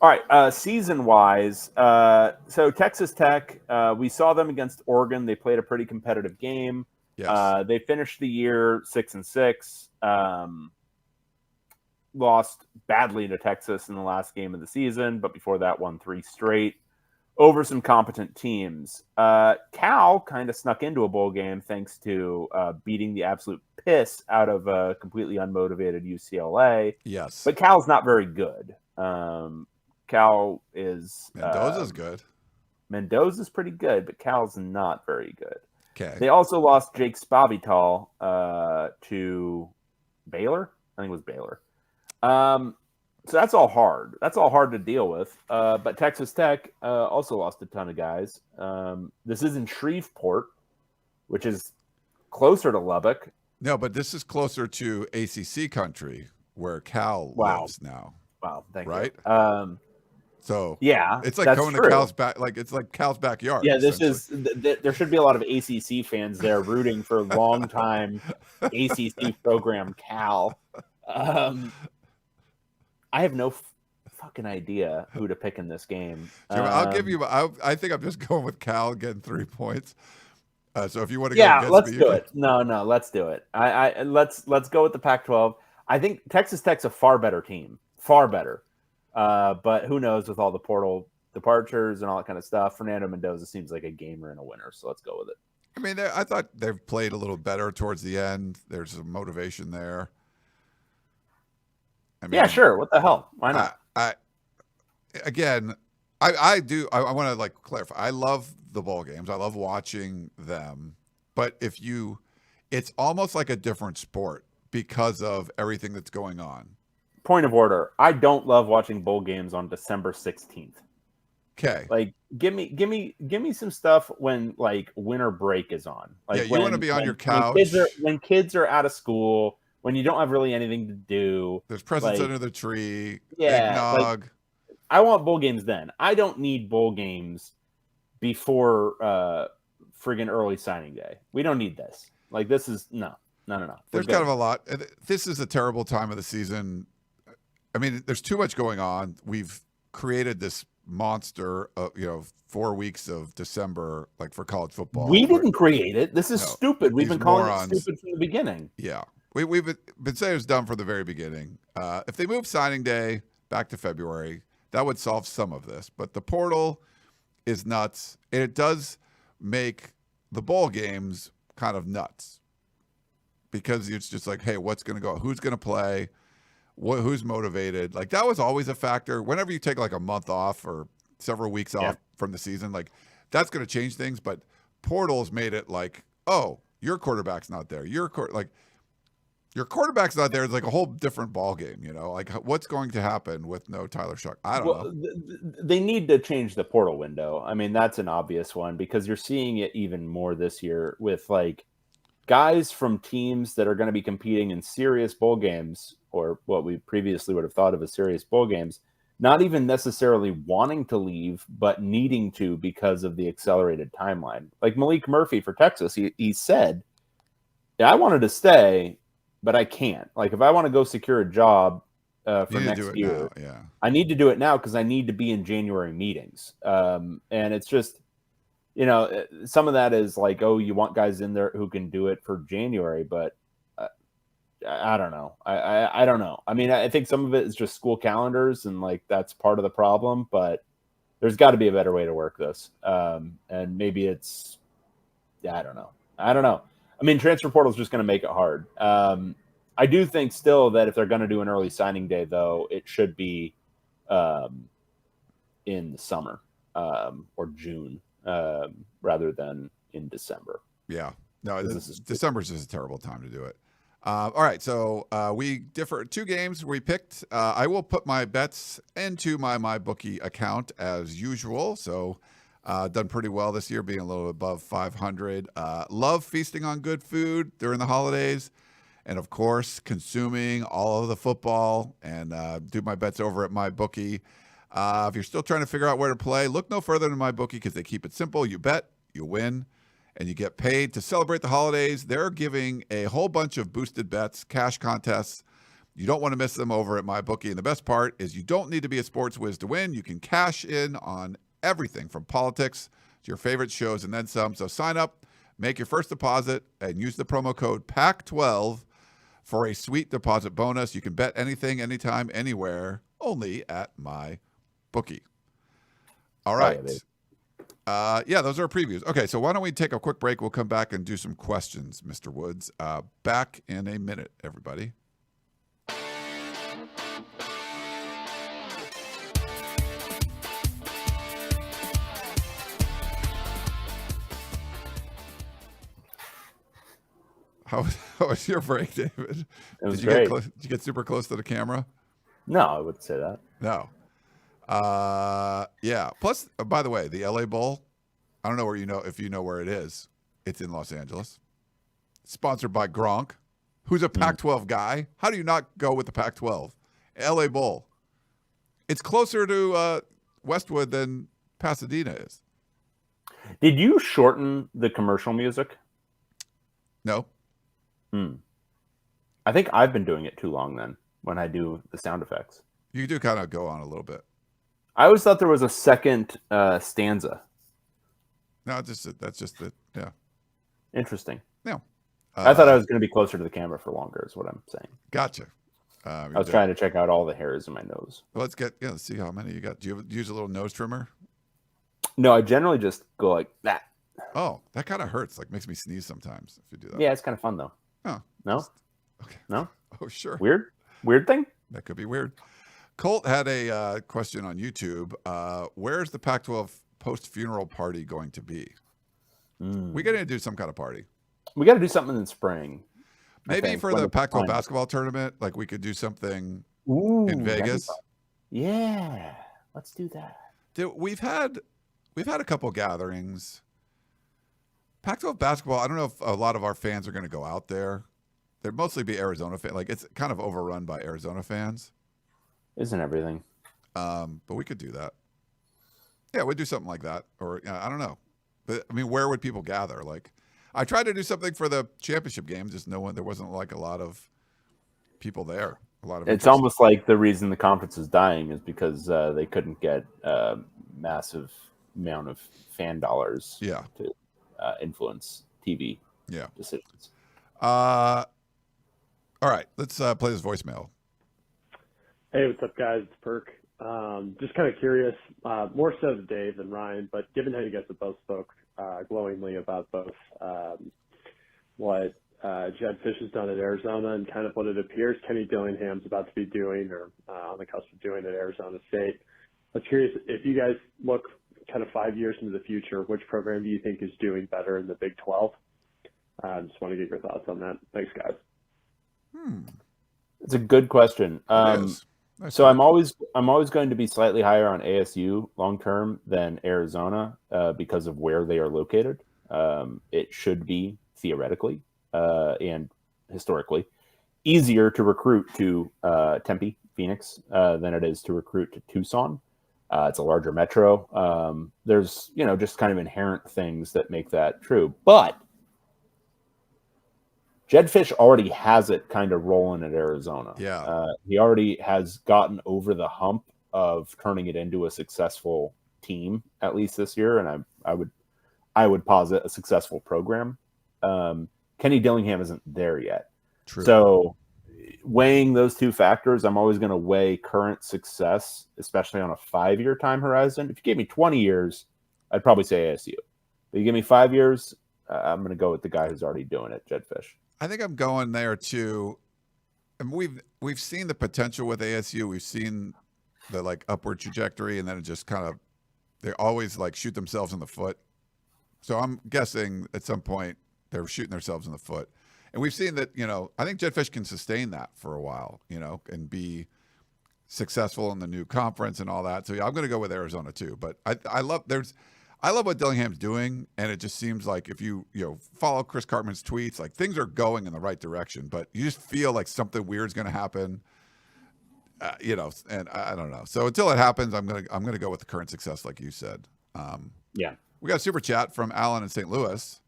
All right. Season-wise, so Texas Tech, we saw them against Oregon. They played a pretty competitive game. Yes. They finished the year 6-6. Lost badly to Texas in the last game of the season, but before that won 3 straight over some competent teams. Cal kind of snuck into a bowl game thanks to beating the absolute piss out of a completely unmotivated UCLA. Yes. But Cal's not very good. Cal is... Mendoza's good. Mendoza's pretty good, but Cal's not very good. Okay. They also lost Jake Spavital to Baylor. I think it was Baylor. So that's all hard. That's all hard to deal with. But Texas Tech also lost a ton of guys. This is in Shreveport, which is closer to Lubbock. No, but this is closer to ACC country where Cal lives now. Wow, thank you. Right? So yeah, it's like going to Cal's back. Like it's like Cal's backyard. Yeah, there should be a lot of ACC fans there rooting for longtime ACC program Cal. I have no fucking idea who to pick in this game. I'll give you. I think I'm just going with Cal getting 3 points. So if you want to go, let's do it. No, let's do it. Let's go with the Pac-12. I think Texas Tech's a far better team, far better. But who knows with all the portal departures and all that kind of stuff. Fernando Mendoza seems like a gamer and a winner, so let's go with it. I mean, I thought they've played a little better towards the end. There's some motivation there. I mean, yeah, sure. What the hell? Why not? I want to like clarify. I love the bowl games. I love watching them. But it's almost like a different sport because of everything that's going on. Point of order. I don't love watching bowl games on December 16th. Okay. Like, give me some stuff when like winter break is on. Like, you want to be on your couch when kids are out of school. When you don't have really anything to do. There's presents under the tree. Yeah. Eggnog. I want bowl games then. I don't need bowl games before friggin' early signing day. We don't need this. Like, this is no. There's kind of a lot. This is a terrible time of the season. I mean, there's too much going on. We've created this monster of 4 weeks of December, like for college football. We didn't create it. This is stupid. We've been calling it stupid from the beginning. Yeah. We've been saying it was dumb from the very beginning. If they move signing day back to February, that would solve some of this. But the portal is nuts. And it does make the bowl games kind of nuts. Because it's just like, hey, what's going to go? Who's going to play? Who's motivated? Like, that was always a factor. Whenever you take like a month off or several weeks off from the season, like that's going to change things. But portals made it like, oh, your quarterback's not there. Your quarterback's not there. It's like a whole different ball game, Like, what's going to happen with no Tyler Shuck? I don't know. They need to change the portal window. I mean, that's an obvious one because you're seeing it even more this year with like guys from teams that are going to be competing in serious bowl games or what we previously would have thought of as serious bowl games, not even necessarily wanting to leave, but needing to because of the accelerated timeline. Like Malik Murphy for Texas, he said, yeah, I wanted to stay, but I can't. Like, if I want to go secure a job for next year, I need to do it now because I need to be in January meetings. And it's just, some of that is like, oh, you want guys in there who can do it for January, but I don't know. I don't know. I mean, I think some of it is just school calendars and like that's part of the problem, but there's got to be a better way to work this. And maybe it's, I don't know. I mean, transfer portal is just going to make it hard. I do think still that if they're going to do an early signing day, though, it should be in the summer or June rather than in December. Yeah. No, December's just a terrible time to do it. All right, so we differ 2 games we picked. I will put my bets into my MyBookie account as usual. So done pretty well this year, being a little above 500. Love feasting on good food during the holidays. And, of course, consuming all of the football and do my bets over at MyBookie. If you're still trying to figure out where to play, look no further than MyBookie because they keep it simple. You bet, you win, and you get paid. To celebrate the holidays, they're giving a whole bunch of boosted bets, cash contests. You don't want to miss them over at MyBookie. And the best part is you don't need to be a sports whiz to win. You can cash in on everything from politics to your favorite shows and then some. So sign up, make your first deposit, and use the promo code PAC12 for a sweet deposit bonus. You can bet anything, anytime, anywhere, only at MyBookie. All right. Those are previews. Okay, so why don't we take a quick break? We'll come back and do some questions, Mr. Woods. Back in a minute, everybody. How was your break, David? It was great. Did you get super close to the camera? No, I wouldn't say that. No. Yeah. Plus, by the way, the LA Bowl, I don't know if you know where it is. It's in Los Angeles. Sponsored by Gronk, who's a Pac-12 guy. How do you not go with the Pac-12? LA Bowl. It's closer to Westwood than Pasadena is. Did you shorten the commercial music? No. I think I've been doing it too long then when I do the sound effects. You do kind of go on a little bit. I always thought there was a second stanza. No, that's just it. Yeah. Interesting. No. I thought I was going to be closer to the camera for longer is what I'm saying. Gotcha. I was trying to check out all the hairs in my nose. Well, let's see how many you got. Do you use a little nose trimmer? No, I generally just go like that. Oh, that kind of hurts. Like makes me sneeze sometimes if you do that. Yeah, it's kind of fun though. Oh. No? Okay. No? Oh, sure. Weird thing? That could be weird. Colt had a question on YouTube. Where's the Pac-12 post-funeral party going to be? We got to do some kind of party. We got to do something in spring. Maybe for the Pac-12 basketball tournament, like we could do something in Vegas. Yeah, let's do that. Dude, we've had a couple gatherings. Pac-12 basketball, I don't know if a lot of our fans are going to go out there. They'd mostly be Arizona fans. Like it's kind of overrun by Arizona fans. Isn't everything? But we could do that. Yeah, we'd do something like that. Or I don't know. But I mean, where would people gather? Like I tried to do something for the championship game, just there wasn't like a lot of people there. A lot of It's almost like the reason the conference is dying is because they couldn't get a massive amount of fan dollars to influence TV decisions. All right, let's play this voicemail. Hey, what's up, guys? It's Perk. Just kind of curious, more so to Dave than Ryan, but given how you guys have both spoke glowingly about both what Jedd Fisch has done at Arizona and kind of what it appears Kenny Dillingham's about to be doing or on the cusp of doing at Arizona State, I was curious if you guys look kind of 5 years into the future, which program do you think is doing better in the Big 12? Just want to get your thoughts on that. Thanks, guys. It's a good question. So I'm always going to be slightly higher on ASU long term than Arizona because of where they are located. It should be theoretically and historically easier to recruit to Tempe, Phoenix than it is to recruit to Tucson. It's a larger metro. There's just kind of inherent things that make that true, but Jedd Fisch already has it kind of rolling at Arizona. Yeah. He already has gotten over the hump of turning it into a successful team, at least this year. And I would posit a successful program. Kenny Dillingham isn't there yet. True. So weighing those two factors, I'm always going to weigh current success, especially on a 5-year time horizon. If you gave me 20 years, I'd probably say ASU. But you give me 5 years, I'm going to go with the guy who's already doing it, Jedd Fisch. I think I'm going there too. And we've seen the potential with ASU. We've seen the like upward trajectory, and then it just kind of they always like shoot themselves in the foot. So I'm guessing at some point they're shooting themselves in the foot. And we've seen that, I think Jedd Fisch can sustain that for a while, and be successful in the new conference and all that. So yeah, I'm going to go with Arizona too. But I love what Dillingham's doing, and it just seems like if you follow Chris Cartman's tweets, like things are going in the right direction, but you just feel like something weird's going to happen. And I don't know. So until it happens, I'm gonna go with the current success, like you said. Yeah. We got a super chat from Alan in St. Louis.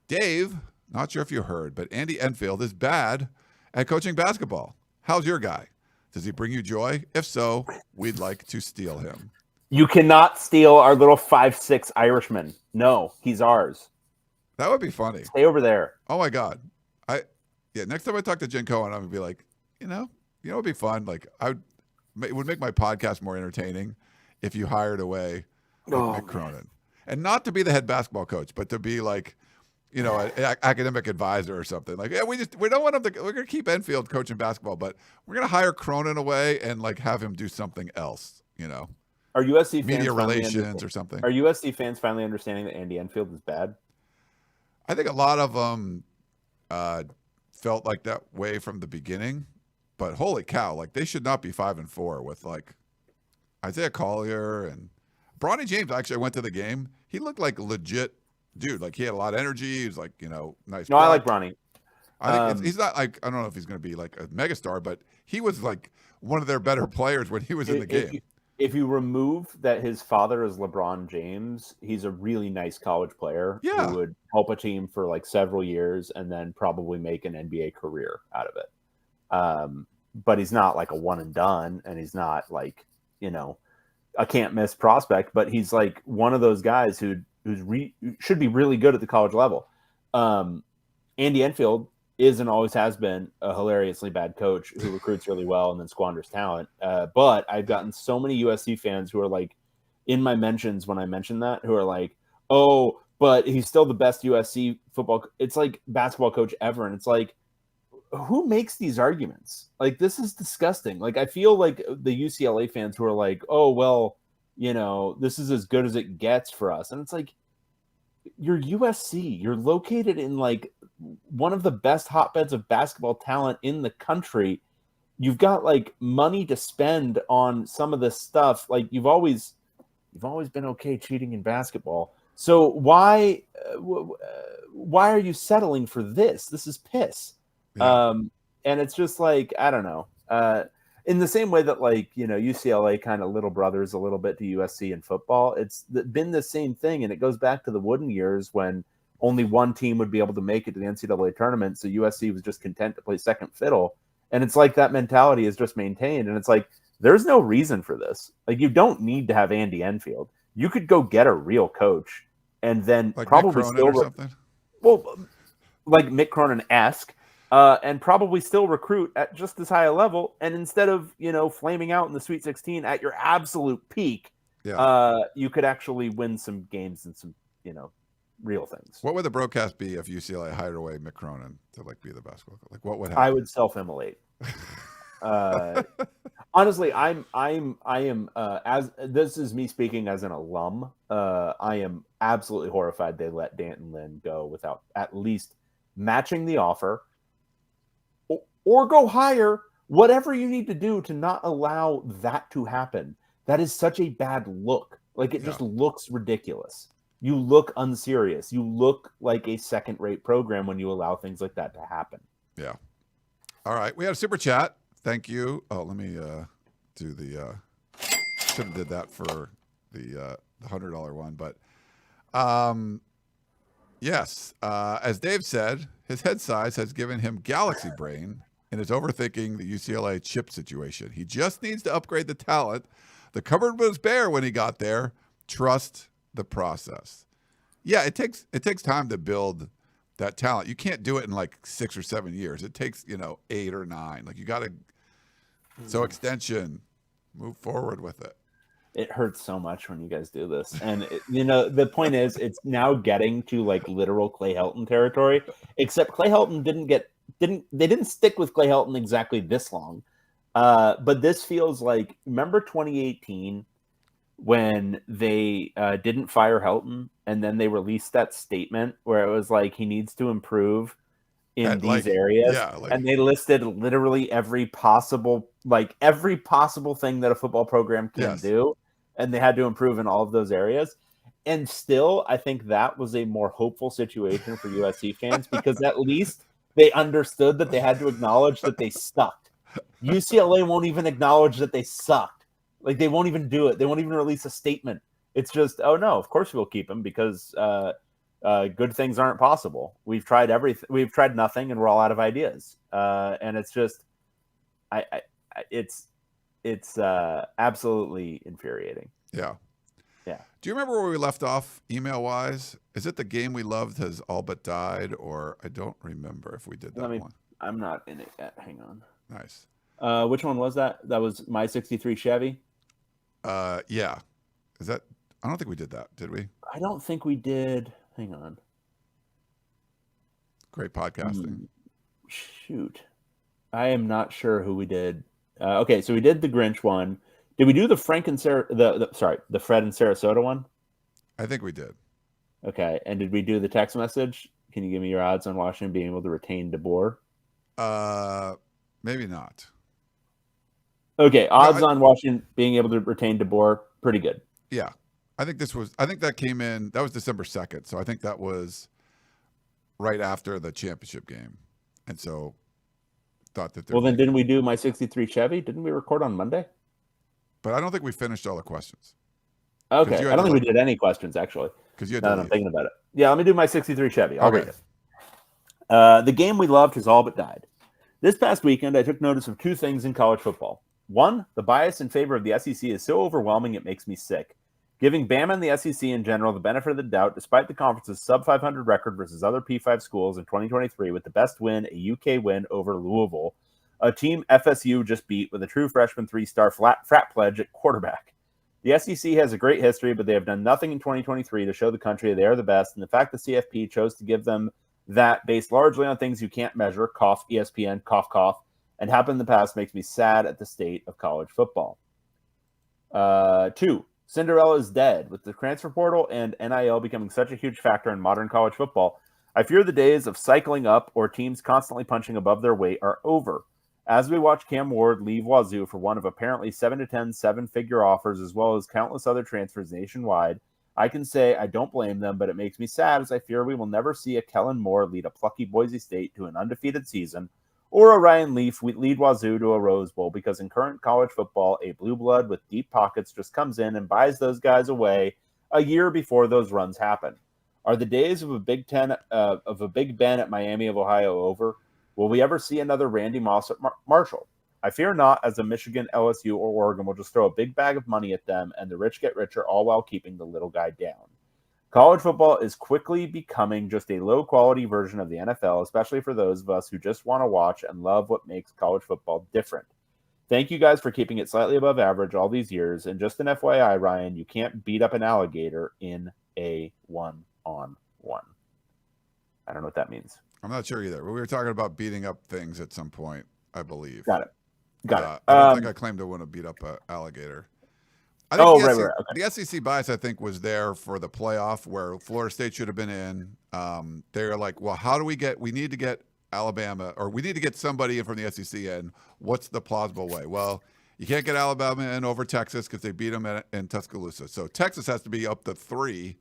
Dave, not sure if you heard, but Andy Enfield is bad at coaching basketball. How's your guy? Does he bring you joy? If so, we'd like to steal him. You cannot steal our little 5'6" Irishman. No, he's ours. That would be funny. Stay over there. Oh my God. Next time I talk to Jen Cohen, I'm gonna be like, it'd be fun. Like it would make my podcast more entertaining if you hired away Mick Cronin, and not to be the head basketball coach, but to be like, an academic advisor or something. Like, we don't want him to. We're gonna keep Enfield coaching basketball, but we're gonna hire Cronin away and like have him do something else. Are USC fans media relations or something? Are USC fans finally understanding that Andy Enfield is bad? I think a lot of them felt like that way from the beginning. But holy cow, like they should not be 5-4 with like Isaiah Collier and Bronny James. Actually, I went to the game. He looked like a legit dude. Like he had a lot of energy. He was like, nice. No, I like Bronny. I think he's not like, I don't know if he's going to be like a megastar, but he was like one of their better players when he was in the game. If you remove that his father is LeBron James, he's a really nice college player who would help a team for like several years and then probably make an NBA career out of it. But he's not like a one and done, and he's not like, a can't miss prospect, but he's like one of those guys who should be really good at the college level. Andy Enfield is and always has been a hilariously bad coach who recruits really well and then squanders talent. But I've gotten so many USC fans who are like in my mentions when I mentioned that, who are like, oh, but he's still the best USC it's like basketball coach ever. And it's like, who makes these arguments? Like, this is disgusting. Like, I feel like the UCLA fans who are like, oh, well, this is as good as it gets for us. And it's like, you're USC. You're located in like one of the best hotbeds of basketball talent in the country. You've got like money to spend on some of this stuff. Like you've always been okay cheating in basketball. So why are you settling for this? This is piss. Yeah. And it's just like, I don't know. In the same way that like, UCLA kind of little brothers a little bit to USC in football, it's been the same thing. And it goes back to the Wooden years when only one team would be able to make it to the NCAA tournament. So USC was just content to play second fiddle. And it's like that mentality is just maintained. And it's like, there's no reason for this. Like, you don't need to have Andy Enfield. You could go get a real coach and then like probably Mick Cronin or something. Well, like Mick Cronin-esque. And probably still recruit at just as high a level. And instead of, flaming out in the Sweet 16 at your absolute peak, you could actually win some games and some, real things. What would the broadcast be if UCLA hired away Mick Cronin to like be the basketball coach? Like, what would happen? I would self-immolate. Honestly, I am as this is me speaking as an alum. I am absolutely horrified they let Danton Lynn go without at least matching the offer. Or go higher, whatever you need to do to not allow that to happen. That is such a bad look. Like, it just looks ridiculous. You look unserious. You look like a second-rate program when you allow things like that to happen. Yeah. All right. We had a super chat. Thank you. Oh, let me do the should have did that for the $100 one. But yes, as Dave said, his head size has given him galaxy brain and is overthinking the UCLA chip situation. He just needs to upgrade the talent. The cupboard was bare when he got there. Trust the process. Yeah, it takes time to build that talent. You can't do it in like 6 or 7 years. It takes 8 or 9. Like, you got to. So extension, move forward with it. It hurts so much when you guys do this. And, the point is, it's now getting to like literal Clay Helton territory, except Clay Helton didn't stick with Clay Helton exactly this long. But this feels like, remember 2018 when they didn't fire Helton, and then they released that statement where it was like he needs to improve in these areas, and they listed literally every possible thing that a football program can do, and they had to improve in all of those areas. And still, I think that was a more hopeful situation for USC fans because at least they understood that they had to acknowledge that they sucked. UCLA won't even acknowledge that they sucked. Like, they won't even do it. They won't even release a statement. It's just, oh no, of course we'll keep him because good things aren't possible. We've tried everything. We've tried nothing, and we're all out of ideas. And it's just, it's absolutely infuriating. Yeah. Yeah. Do you remember where we left off email wise? Is it the game we loved has all but died, or I don't remember if we did that one. I'm not in it yet. Hang on. Nice. Which one was that? That was my '63 Chevy. Yeah. Is that? I don't think we did that. Did we? I don't think we did. Hang on. Great podcasting. Shoot. I am not sure who we did. Okay, so we did the Grinch one. Did we do the Fred and Sarasota one? I think we did. Okay, and did we do the text message? Can you give me your odds on Washington being able to retain DeBoer? Maybe not. Okay, odds on Washington being able to retain DeBoer, pretty good. Yeah. I think that came in, that was December 2nd. So I think that was right after the championship game. And so thought that. Well, then didn't we do my '63 Chevy? Didn't we record on Monday? But I don't think we finished all the questions. Okay. I don't think we did any questions, actually. Because you had I'm thinking about it. Yeah, let me do my '63 Chevy. I'll read it. The game we loved has all but died. This past weekend, I took notice of two things in college football. One, the bias in favor of the SEC is so overwhelming it makes me sick. Giving Bama and the SEC in general the benefit of the doubt, despite the conference's sub-500 record versus other P5 schools in 2023, with the best win, a UK win over Louisville, a team FSU just beat with a true freshman three-star frat pledge at quarterback. The SEC has a great history, but they have done nothing in 2023 to show the country they are the best, and the fact the CFP chose to give them that based largely on things you can't measure, cough, ESPN, cough, cough, and happened in the past makes me sad at the state of college football. 2, Cinderella is dead. With the transfer portal and NIL becoming such a huge factor in modern college football, I fear the days of cycling up or teams constantly punching above their weight are over. As we watch Cam Ward leave Wazoo for one of apparently 7 to 10 seven-figure offers, as well as countless other transfers nationwide, I can say I don't blame them, but it makes me sad as I fear we will never see a Kellen Moore lead a plucky Boise State to an undefeated season, or a Ryan Leaf lead Wazoo to a Rose Bowl, because in current college football, a blue blood with deep pockets just comes in and buys those guys away a year before those runs happen. Are the days of a Big Ben at Miami of Ohio over? Will we ever see another Randy Moss at Marshall? I fear not, as a Michigan, LSU, or Oregon will just throw a big bag of money at them, and the rich get richer, all while keeping the little guy down. College football is quickly becoming just a low-quality version of the NFL, especially for those of us who just want to watch and love what makes college football different. Thank you guys for keeping it slightly above average all these years, and just an FYI, Ryan, you can't beat up an alligator in a one-on-one. I don't know what that means. I'm not sure either. We were talking about beating up things at some point, I believe. Got it. I don't think I claimed to want to beat up an alligator. I think the SEC bias, I think, was there for the playoff where Florida State should have been in. They're like, well, how do we need to get Alabama, or we need to get somebody in from the SEC in. What's the plausible way? Well, you can't get Alabama in over Texas because they beat them in Tuscaloosa. So Texas has to be up to 3,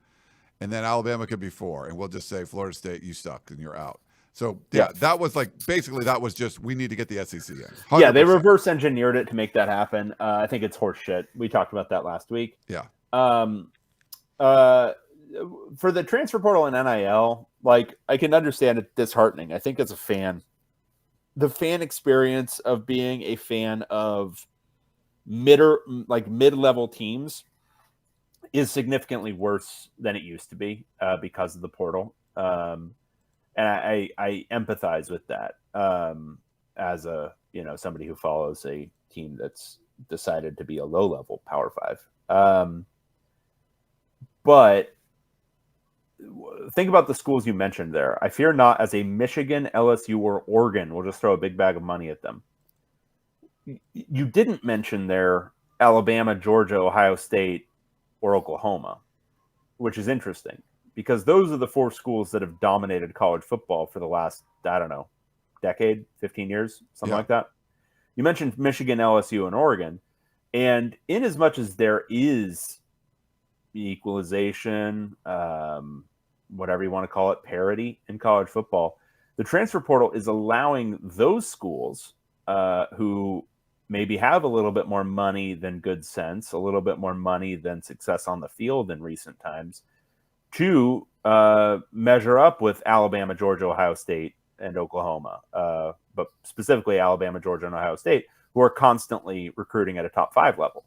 and then Alabama could be 4. And we'll just say, Florida State, you suck, and you're out. So, yeah, that was basically that was just, we need to get the SEC in. 100%. Yeah, they reverse engineered it to make that happen. I think it's horse shit. We talked about that last week. Yeah. For the transfer portal and NIL, I can understand it disheartening. I think as a fan, the fan experience of being a fan of mid-level teams is significantly worse than it used to be because of the portal. And I empathize with that as somebody who follows a team that's decided to be a low-level Power 5. But think about the schools you mentioned there. I fear not, as a Michigan, LSU, or Oregon will just throw a big bag of money at them. You didn't mention there Alabama, Georgia, Ohio State, or Oklahoma, which is interesting because those are the 4 schools that have dominated college football for the last, I don't know, decade, 15 years, something like that. You mentioned Michigan, LSU, and Oregon. And in as much as there is equalization, whatever you want to call it, parity in college football, the transfer portal is allowing those schools who maybe have a little bit more money than good sense, a little bit more money than success on the field in recent times, to measure up with Alabama, Georgia, Ohio State, and Oklahoma, but specifically Alabama, Georgia, and Ohio State, who are constantly recruiting at a top 5 level.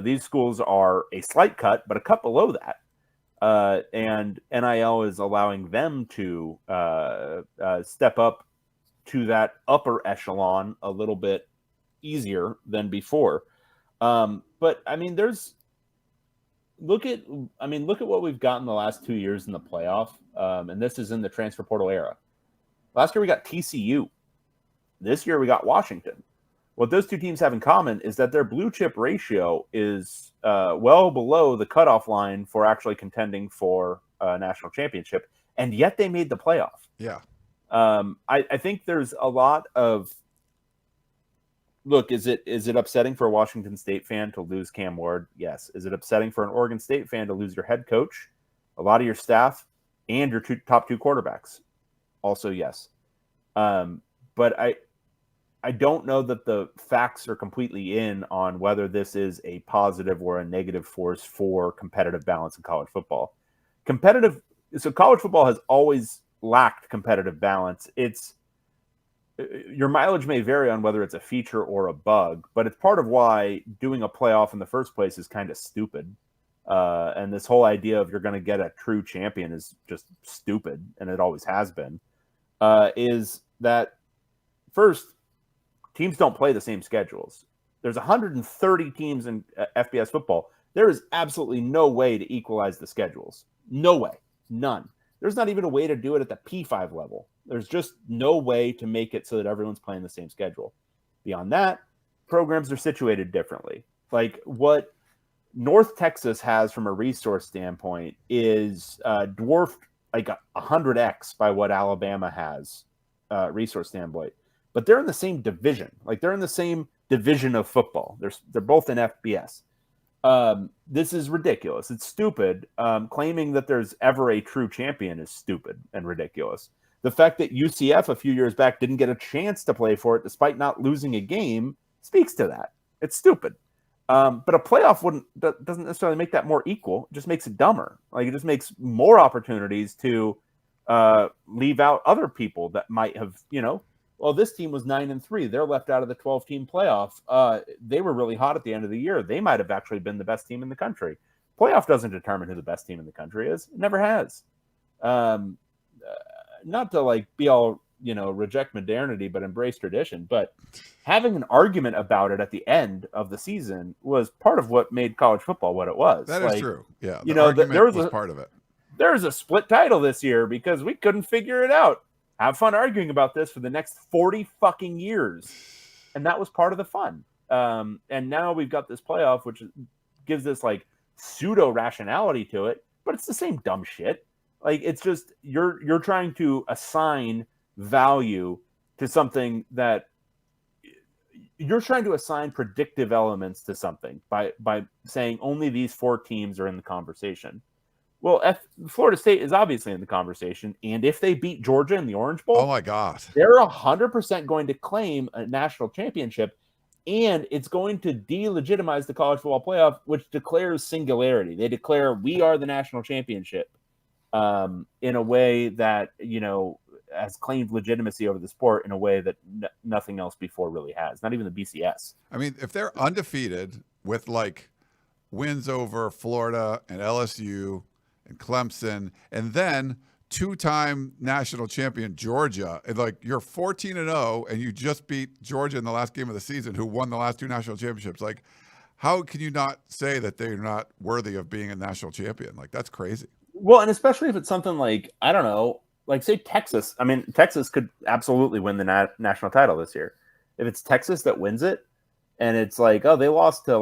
These schools are a slight cut, but a cut below that. And NIL is allowing them to step up to that upper echelon a little bit easier than before. But I mean, look at what we've gotten the last 2 years in the playoff. And this is in the transfer portal era. Last year we got TCU. This year we got Washington. What those 2 teams have in common is that their blue chip ratio is well below the cutoff line for actually contending for a national championship. And yet they made the playoff. Yeah. I think there's a lot of look. Is it upsetting for a Washington State fan to lose Cam Ward? Yes. Is it upsetting for an Oregon State fan to lose your head coach, a lot of your staff, and your top 2 quarterbacks? Also, yes. But I don't know that the facts are completely in on whether this is a positive or a negative force for competitive balance in college football. So college football has always lacked competitive balance. Your mileage may vary on whether it's a feature or a bug, but it's part of why doing a playoff in the first place is kind of stupid. And this whole idea of you're going to get a true champion is just stupid, and it always has been. Is that first, teams don't play the same schedules. There's 130 teams in FBS football. There is absolutely no way to equalize the schedules. No way. None. There's not even a way to do it at the P5 level. There's just no way to make it so that everyone's playing the same schedule. Beyond that, programs are situated differently. Like what North Texas has from a resource standpoint is dwarfed like 100x by what Alabama has resource standpoint. But they're in the same division. Like they're in the same division of football. They're both in FBS. This is ridiculous. It's stupid. Claiming that there's ever a true champion is stupid and ridiculous. The fact that UCF a few years back didn't get a chance to play for it despite not losing a game speaks to that. It's stupid. But a playoff doesn't necessarily make that more equal. It just makes it dumber. Like it just makes more opportunities to leave out other people that might have, well, this team was 9-3. They're left out of the 12-team playoff. They were really hot at the end of the year. They might have actually been the best team in the country. Playoff doesn't determine who the best team in the country is. It never has. Not to be all, reject modernity, but embrace tradition. But having an argument about it at the end of the season was part of what made college football what it was. That is true. Yeah. There was part of it. There was a split title this year because we couldn't figure it out. Have fun arguing about this for the next 40 fucking years. And that was part of the fun. And now we've got this playoff, which gives this pseudo rationality to it, but it's the same dumb shit. It's just, you're trying to assign value to something that you're trying to assign predictive elements to something by saying only these 4 teams are in the conversation. Well, Florida State is obviously in the conversation, and if they beat Georgia in the Orange Bowl, oh my God, they're 100% going to claim a national championship, and it's going to delegitimize the college football playoff, which declares singularity. They declare we are the national championship in a way that has claimed legitimacy over the sport in a way that nothing else before really has. Not even the BCS. I mean, if they're undefeated with wins over Florida and LSU and Clemson, and then 2-time national champion Georgia, and you're 14-0, and you just beat Georgia in the last game of the season, who won the last 2 national championships. How can you not say that they're not worthy of being a national champion? That's crazy. Well, and especially if it's something I don't know, say Texas. I mean, Texas could absolutely win the national title this year. If it's Texas that wins it, and it's oh, they lost to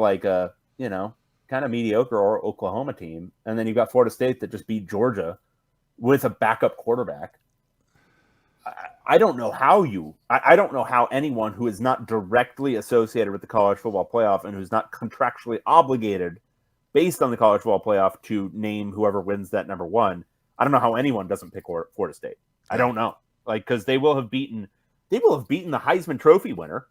kind of mediocre or Oklahoma team, and then you've got Florida State that just beat Georgia with a backup quarterback. I don't know how I don't know how anyone who is not directly associated with the college football playoff and who's not contractually obligated based on the college football playoff to name whoever wins that number one. I don't know how anyone doesn't pick Florida State. I don't know, because they will have beaten the Heisman Trophy winner,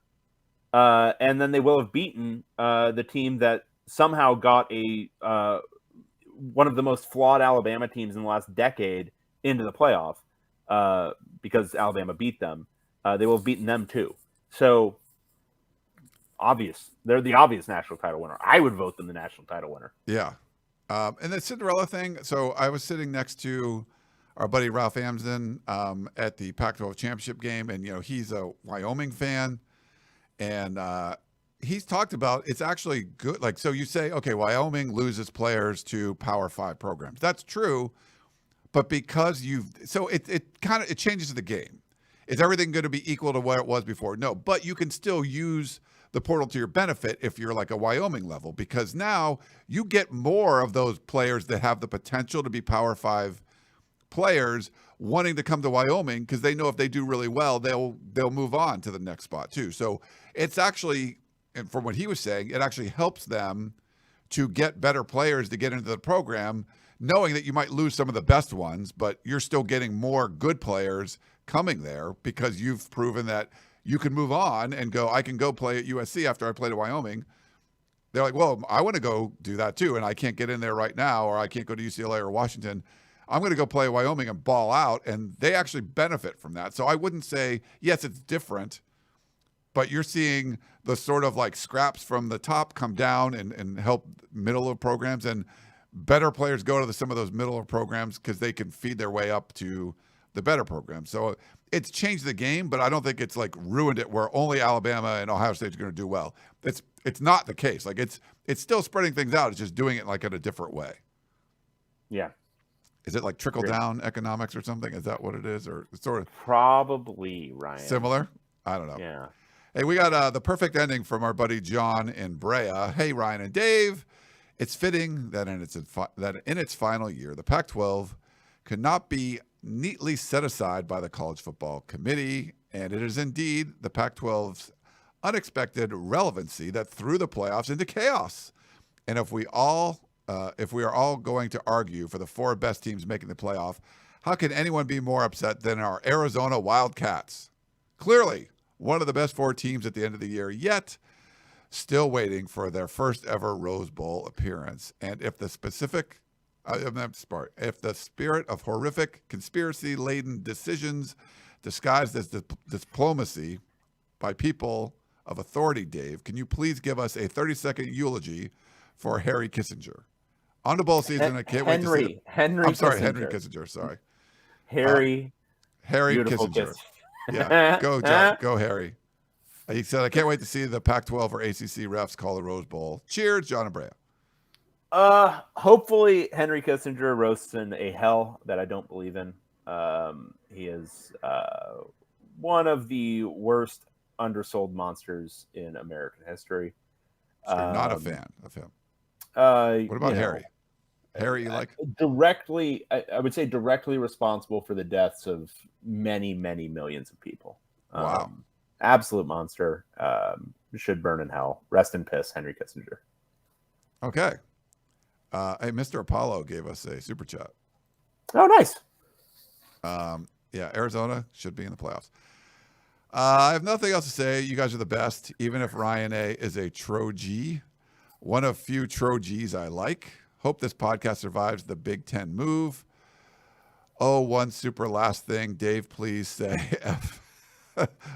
and then they will have beaten the team that somehow got one of the most flawed Alabama teams in the last decade into the playoff. Because Alabama beat them, they will have beaten them too. So they're the obvious national title winner. I would vote them the national title winner. Yeah. And the Cinderella thing. So I was sitting next to our buddy Ralph Amsden at the Pac-12 championship game. And, he's a Wyoming fan. And he's talked about it's actually good. Like, so you say, okay, Wyoming loses players to Power 5 programs. That's true. But because it changes the game. Is everything going to be equal to what it was before? No, but you can still use the portal to your benefit if you're like a Wyoming level, because now you get more of those players that have the potential to be Power 5 players wanting to come to Wyoming because they know if they do really well, they'll move on to the next spot too. So it's actually, and from what he was saying, it actually helps them to get better players to get into the program, knowing that you might lose some of the best ones, but you're still getting more good players coming there because you've proven that you can move on and go, I can go play at USC after I played at Wyoming. They're like, well, I want to go do that too, and I can't get in there right now, or I can't go to UCLA or Washington. I'm going to go play at Wyoming and ball out, and they actually benefit from that. So I wouldn't say, yes, it's different, but you're seeing the sort of like scraps from the top come down and help middle of programs, and better players go to some of those middle programs because they can feed their way up to the better programs. So it's changed the game, but I don't think it's like ruined it where only Alabama and Ohio State are going to do well. It's not the case. Like it's still spreading things out. It's just doing it like in a different way. Yeah. Is it like trickle down economics or something? Is that what it is, or sort of probably, Ryan? Similar? I don't know. Yeah. Hey, we got the perfect ending from our buddy John in Brea. Hey, Ryan and Dave. It's fitting that in its final year, the Pac-12 could not be neatly set aside by the College Football Committee, and it is indeed the Pac-12's unexpected relevancy that threw the playoffs into chaos. And if we are all going to argue for the 4 best teams making the playoff, how can anyone be more upset than our Arizona Wildcats? Clearly, one of the best 4 teams at the end of the year, yet still waiting for their first ever Rose Bowl appearance. And if the spirit of horrific, conspiracy-laden decisions disguised as diplomacy by people of authority, Dave, can you please give us a 30-second eulogy for Harry Kissinger? On the bowl season, I can't wait to see it. Henry Kissinger, sorry. Harry Kissinger. Yeah, go, John. Go, Harry. He said, I can't wait to see the Pac-12 or ACC refs call the Rose Bowl. Cheers, John and Brea. Hopefully Henry Kissinger roasts in a hell that I don't believe in. He is one of the worst undersold monsters in American history. So you're not a fan of him. What about Harry? Harry, you like? Directly, I would say directly responsible for the deaths of many, many millions of people. Wow. Absolute monster. Should burn in hell. Rest in piss, Henry Kissinger. Okay. Hey, Mr. Apollo gave us a super chat. Oh, nice. Yeah, Arizona should be in the playoffs. I have nothing else to say. You guys are the best, even if Ryan A is a Troji. One of few Trojis I like. Hope this podcast survives the Big Ten move. Oh, one super last thing. Dave, please say F.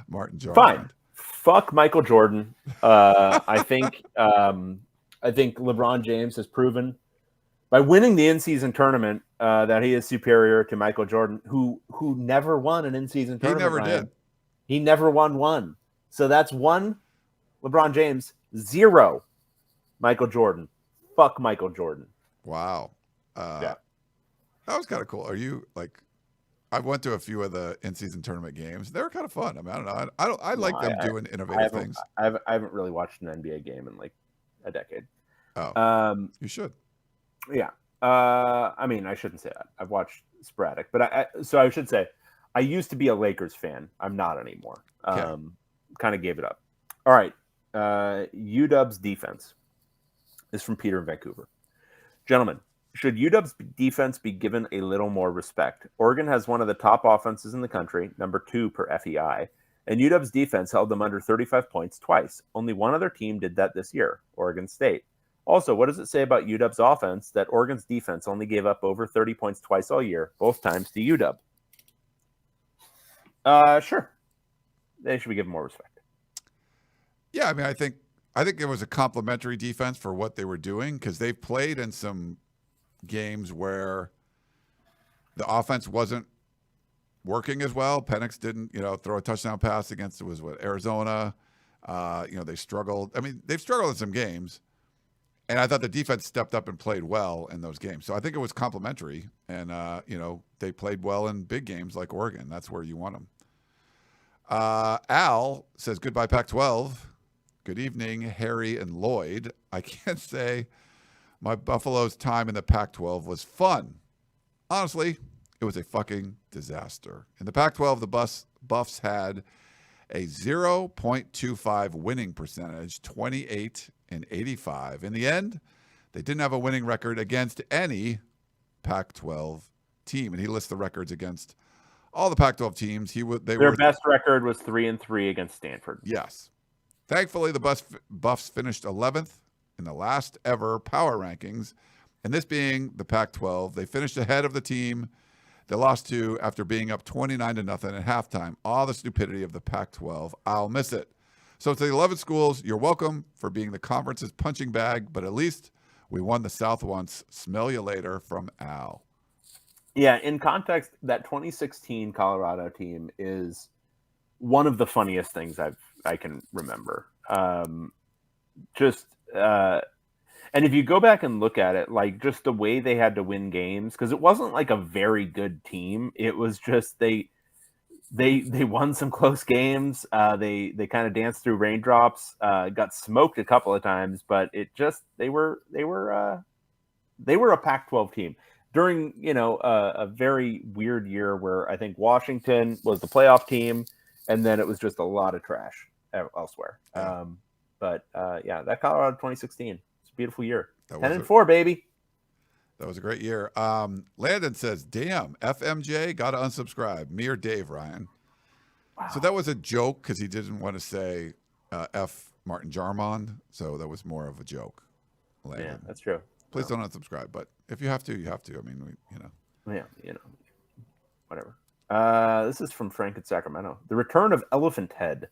Martin Jordan. Fine. Fuck Michael Jordan. I think LeBron James has proven by winning the in-season tournament that he is superior to Michael Jordan, who never won an in-season tournament. He never did. He never won one. So that's 1 LeBron James, 0 Michael Jordan. Fuck Michael Jordan. Wow. Yeah. That was kind of cool. Are you like? I went to a few of the in-season tournament games. They were kind of fun. I mean, I like them doing innovative things. I haven't really watched an NBA game in like a decade. Oh, you should. Yeah. I mean, I shouldn't say that. I've watched sporadic, but so I should say I used to be a Lakers fan. I'm not anymore. Okay. Kind of gave it up. All right. UW's defense is from Peter in Vancouver. Gentlemen, should UW's defense be given a little more respect? Oregon has one of the top offenses in the country, number 2 per FEI, and UW's defense held them under 35 points twice. Only one other team did that this year, Oregon State. Also, what does it say about UW's offense that Oregon's defense only gave up over 30 points twice all year, both times to UW? Sure. They should be given more respect. Yeah, I mean, I think it was a complimentary defense for what they were doing because they've played in some games where the offense wasn't working as well. Penix didn't, throw a touchdown pass against Arizona. They struggled. I mean, they've struggled in some games, and I thought the defense stepped up and played well in those games. So I think it was complimentary, and they played well in big games like Oregon. That's where you want them. Al says goodbye Pac-12. Good evening, Harry and Lloyd. I can't say my Buffalo's time in the Pac-12 was fun. Honestly, it was a fucking disaster. In the Pac-12, the Buffs had a 0.25 winning percentage, 28-85. In the end, they didn't have a winning record against any Pac-12 team, and he lists the records against all the Pac-12 teams. Their best record was 3-3 against Stanford. Yes. Thankfully, the Buffs finished 11th in the last ever power rankings, and this being the Pac-12, they finished ahead of the team they lost to after being up 29-0 at halftime. All the stupidity of the Pac-12. I'll miss it. So to the 11 schools, you're welcome for being the conference's punching bag, but at least we won the South once. Smell you later from Al. Yeah, in context, that 2016 Colorado team is one of the funniest things I can remember. And if you go back and look at it, like just the way they had to win games, because it wasn't like a very good team. It was just they won some close games. They kind of danced through raindrops. Got smoked a couple of times, but they were a Pac-12 team during a very weird year where I think Washington was the playoff team. And then it was just a lot of trash elsewhere. Yeah. That Colorado 2016, it's a beautiful year. 10-4, baby. That was a great year. Landon says, damn, FMJ, got to unsubscribe. Me or Dave, Ryan? Wow. So that was a joke because he didn't want to say F. Martin Jarmond. So that was more of a joke. Landon. Yeah, that's true. Please don't unsubscribe. But if you have to, you have to. I mean, Yeah, whatever. This is from Frank in Sacramento. The return of Elephant Head.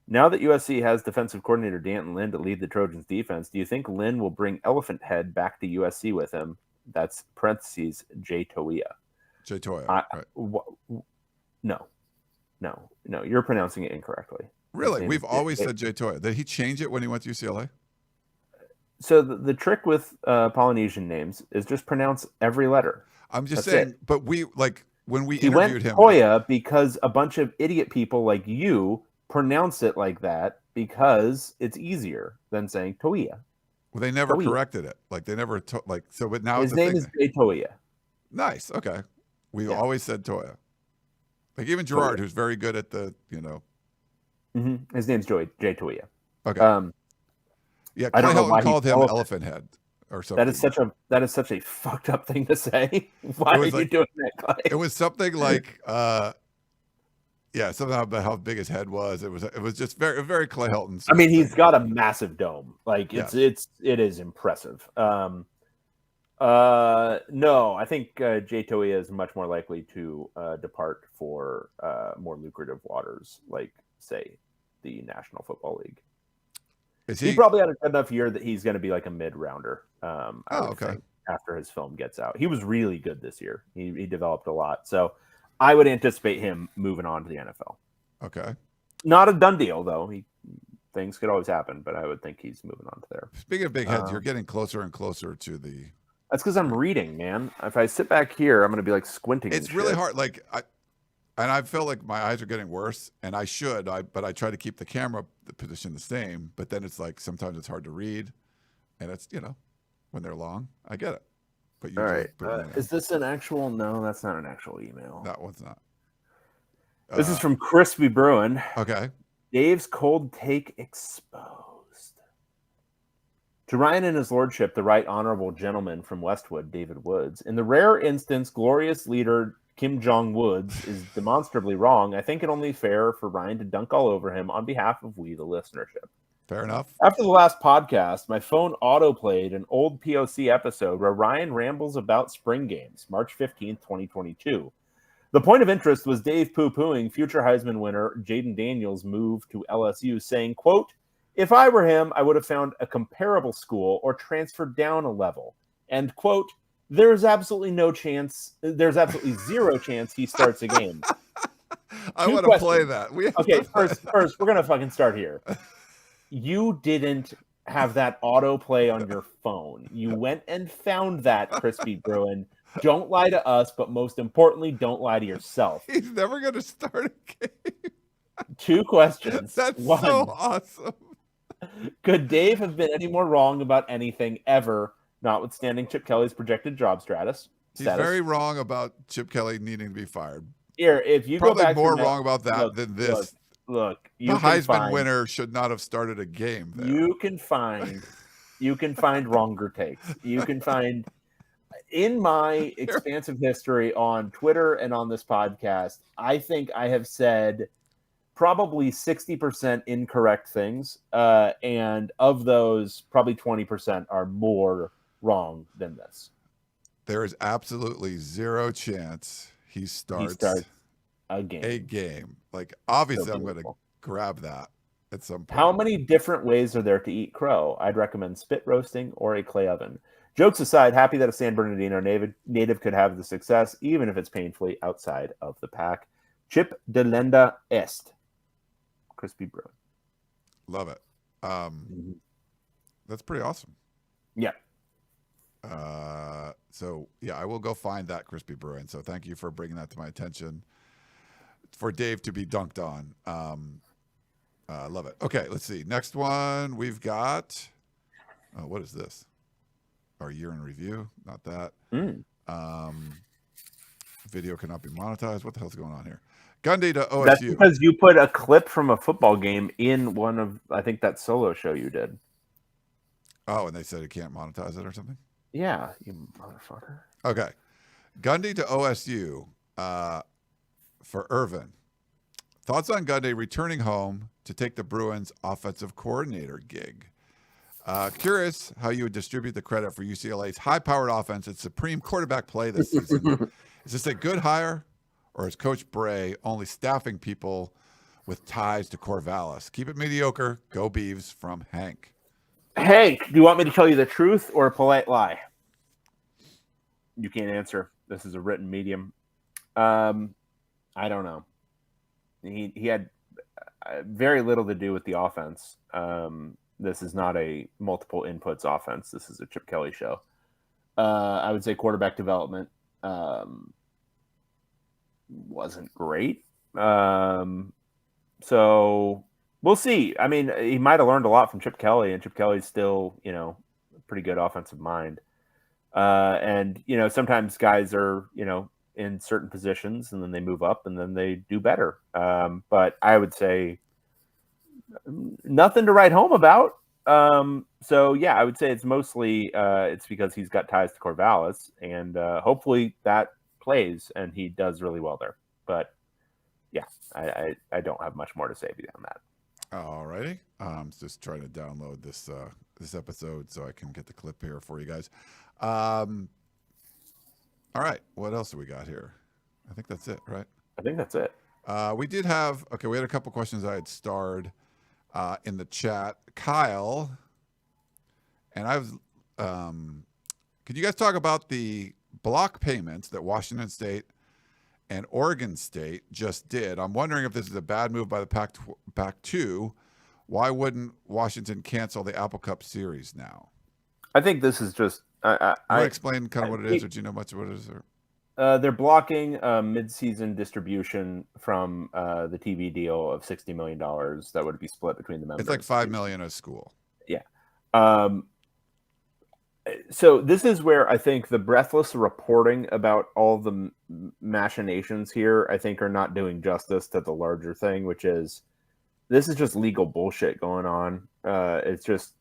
Now that USC has defensive coordinator D'Anton Lynn to lead the Trojans defense, do you think Lynn will bring Elephant Head back to USC with him? That's parentheses Jay Toia. Jay Toia, right. No. You're pronouncing it incorrectly. Really? We've always said Jay Toia. Did he change it when he went to UCLA? So the trick with Polynesian names is just pronounce every letter. I'm just saying, but when we interviewed interviewed him, Toya because a bunch of idiot people like you pronounce it like that because it's easier than saying Toya. Well, they never corrected it. Like they never but now his name is Jay Toya. Nice. Okay. We always said Toya. Like even Gerard, who's very good at the, Mm-hmm. His name's Jay Toya. Okay. Yeah, Clay Helton called him Elephant Head or something. That is such a fucked up thing to say. Why are you doing that, Clay? It was something like something about how big his head was. It was just very, very Clay Helton. I mean, he's got a massive dome. Like it is impressive. No, I think Jay Toia is much more likely to depart for more lucrative waters, like say the National Football League. He probably had a good enough year that he's going to be like a mid-rounder. I would think, after his film gets out. He was really good this year. He developed a lot. So I would anticipate him moving on to the NFL. Okay. Not a done deal, though. Things could always happen, but I would think he's moving on to there. Speaking of big heads, you're getting closer and closer to the... That's because I'm reading, man. If I sit back here, I'm going to be like squinting. It's really hard. Like I feel like my eyes are getting worse, and I should. But I try to keep the camera position the same. But then it's like sometimes it's hard to read. And it's, when they're long, I get it. But All right. put Is this an actual? No, that's not an actual email. that one's not. This is from Crispy Bruin. Okay. Dave's cold take exposed. To Ryan and his lordship, the right honorable gentleman from Westwood, David Woods. In the rare instance, glorious leader Kim Jong-Woods is demonstrably wrong. I think it only fair for Ryan to dunk all over him on behalf of we, the listenership. Fair enough. After the last podcast, my phone auto-played an old POC episode where Ryan rambles about spring games, March 15th, 2022. The point of interest was Dave poo-pooing future Heisman winner Jaden Daniels' move to LSU, saying, quote, if I were him, I would have found a comparable school or transferred down a level. And, quote, there's absolutely zero chance he starts a game. I want to play that. Okay, first, we're going to fucking start here. You didn't have that autoplay on your phone. You went and found that, Crispy Bruin. Don't lie to us, but most importantly, don't lie to yourself. He's never going to start a game. 2 questions. That's One, so awesome. could Dave have been any more wrong about anything ever, notwithstanding Chip Kelly's projected job status? He's very wrong about Chip Kelly needing to be fired. Here, if you Probably go back more wrong about that than this. Look, the Heisman winner should not have started a game there. You can find wronger takes. You can find, in my expansive history on Twitter and on this podcast, I think I have said probably 60% incorrect things. And of those, probably 20% are more wrong than this. There is absolutely zero chance he starts a game. Like, obviously, I'm going to grab that at some point. How many different ways are there to eat crow? I'd recommend spit roasting or a clay oven. Jokes aside, happy that a San Bernardino native could have the success, even if it's painfully outside of the pack. Chip de Lenda Est. Crispy Bruin. Love it. That's pretty awesome. Yeah. So, yeah, I will go find that Crispy Bruin. So thank you for bringing that to my attention. For Dave to be dunked on. Love it. Okay, let's see. Next one we've got. Oh, what is this? Our year in review. Not that. Video cannot be monetized. What the hell's going on here? Gundy to OSU. That's because you put a clip from a football game in one of, I think, that solo show you did. Oh, and they said it can't monetize it or something? Yeah, you motherfucker. Okay. Gundy to OSU. For Irvin. Thoughts on Gundy returning home to take the Bruins offensive coordinator gig? Curious how you would distribute the credit for UCLA's high-powered offense and supreme quarterback play this season. Is this a good hire, or is Coach Bray only staffing people with ties to Corvallis? Keep it mediocre. Go Beavs from Hank. Hank, do you want me to tell you the truth or a polite lie? You can't answer. This is a written medium. I don't know. He had very little to do with the offense. This is not a multiple inputs offense. This is a Chip Kelly show. I would say quarterback development wasn't great. So we'll see. I mean, he might have learned a lot from Chip Kelly, and Chip Kelly's still, a pretty good offensive mind. And, sometimes guys are, in certain positions and then they move up and then they do better. But I would say nothing to write home about. So yeah, I would say it's mostly, it's because he's got ties to Corvallis, and hopefully that plays and he does really well there. But yeah, I don't have much more to say beyond that. All righty. I'm just trying to download this episode so I can get the clip here for you guys. All right. What else do we got here? I think that's it, right? I think that's it. We had a couple questions I had starred in the chat. Kyle, and I was, could you guys talk about the block payments that Washington State and Oregon State just did? I'm wondering if this is a bad move by the Pac-2. Why wouldn't Washington cancel the Apple Cup series now? I think this is just, I explain kind of what it is, or do you know much of what it is? They're blocking mid-season distribution from the TV deal of $60 million that would be split between the members. It's like $5 million a school. Yeah. So this is where I think the breathless reporting about all the machinations here, I think, are not doing justice to the larger thing, which is this is just legal bullshit going on. It's just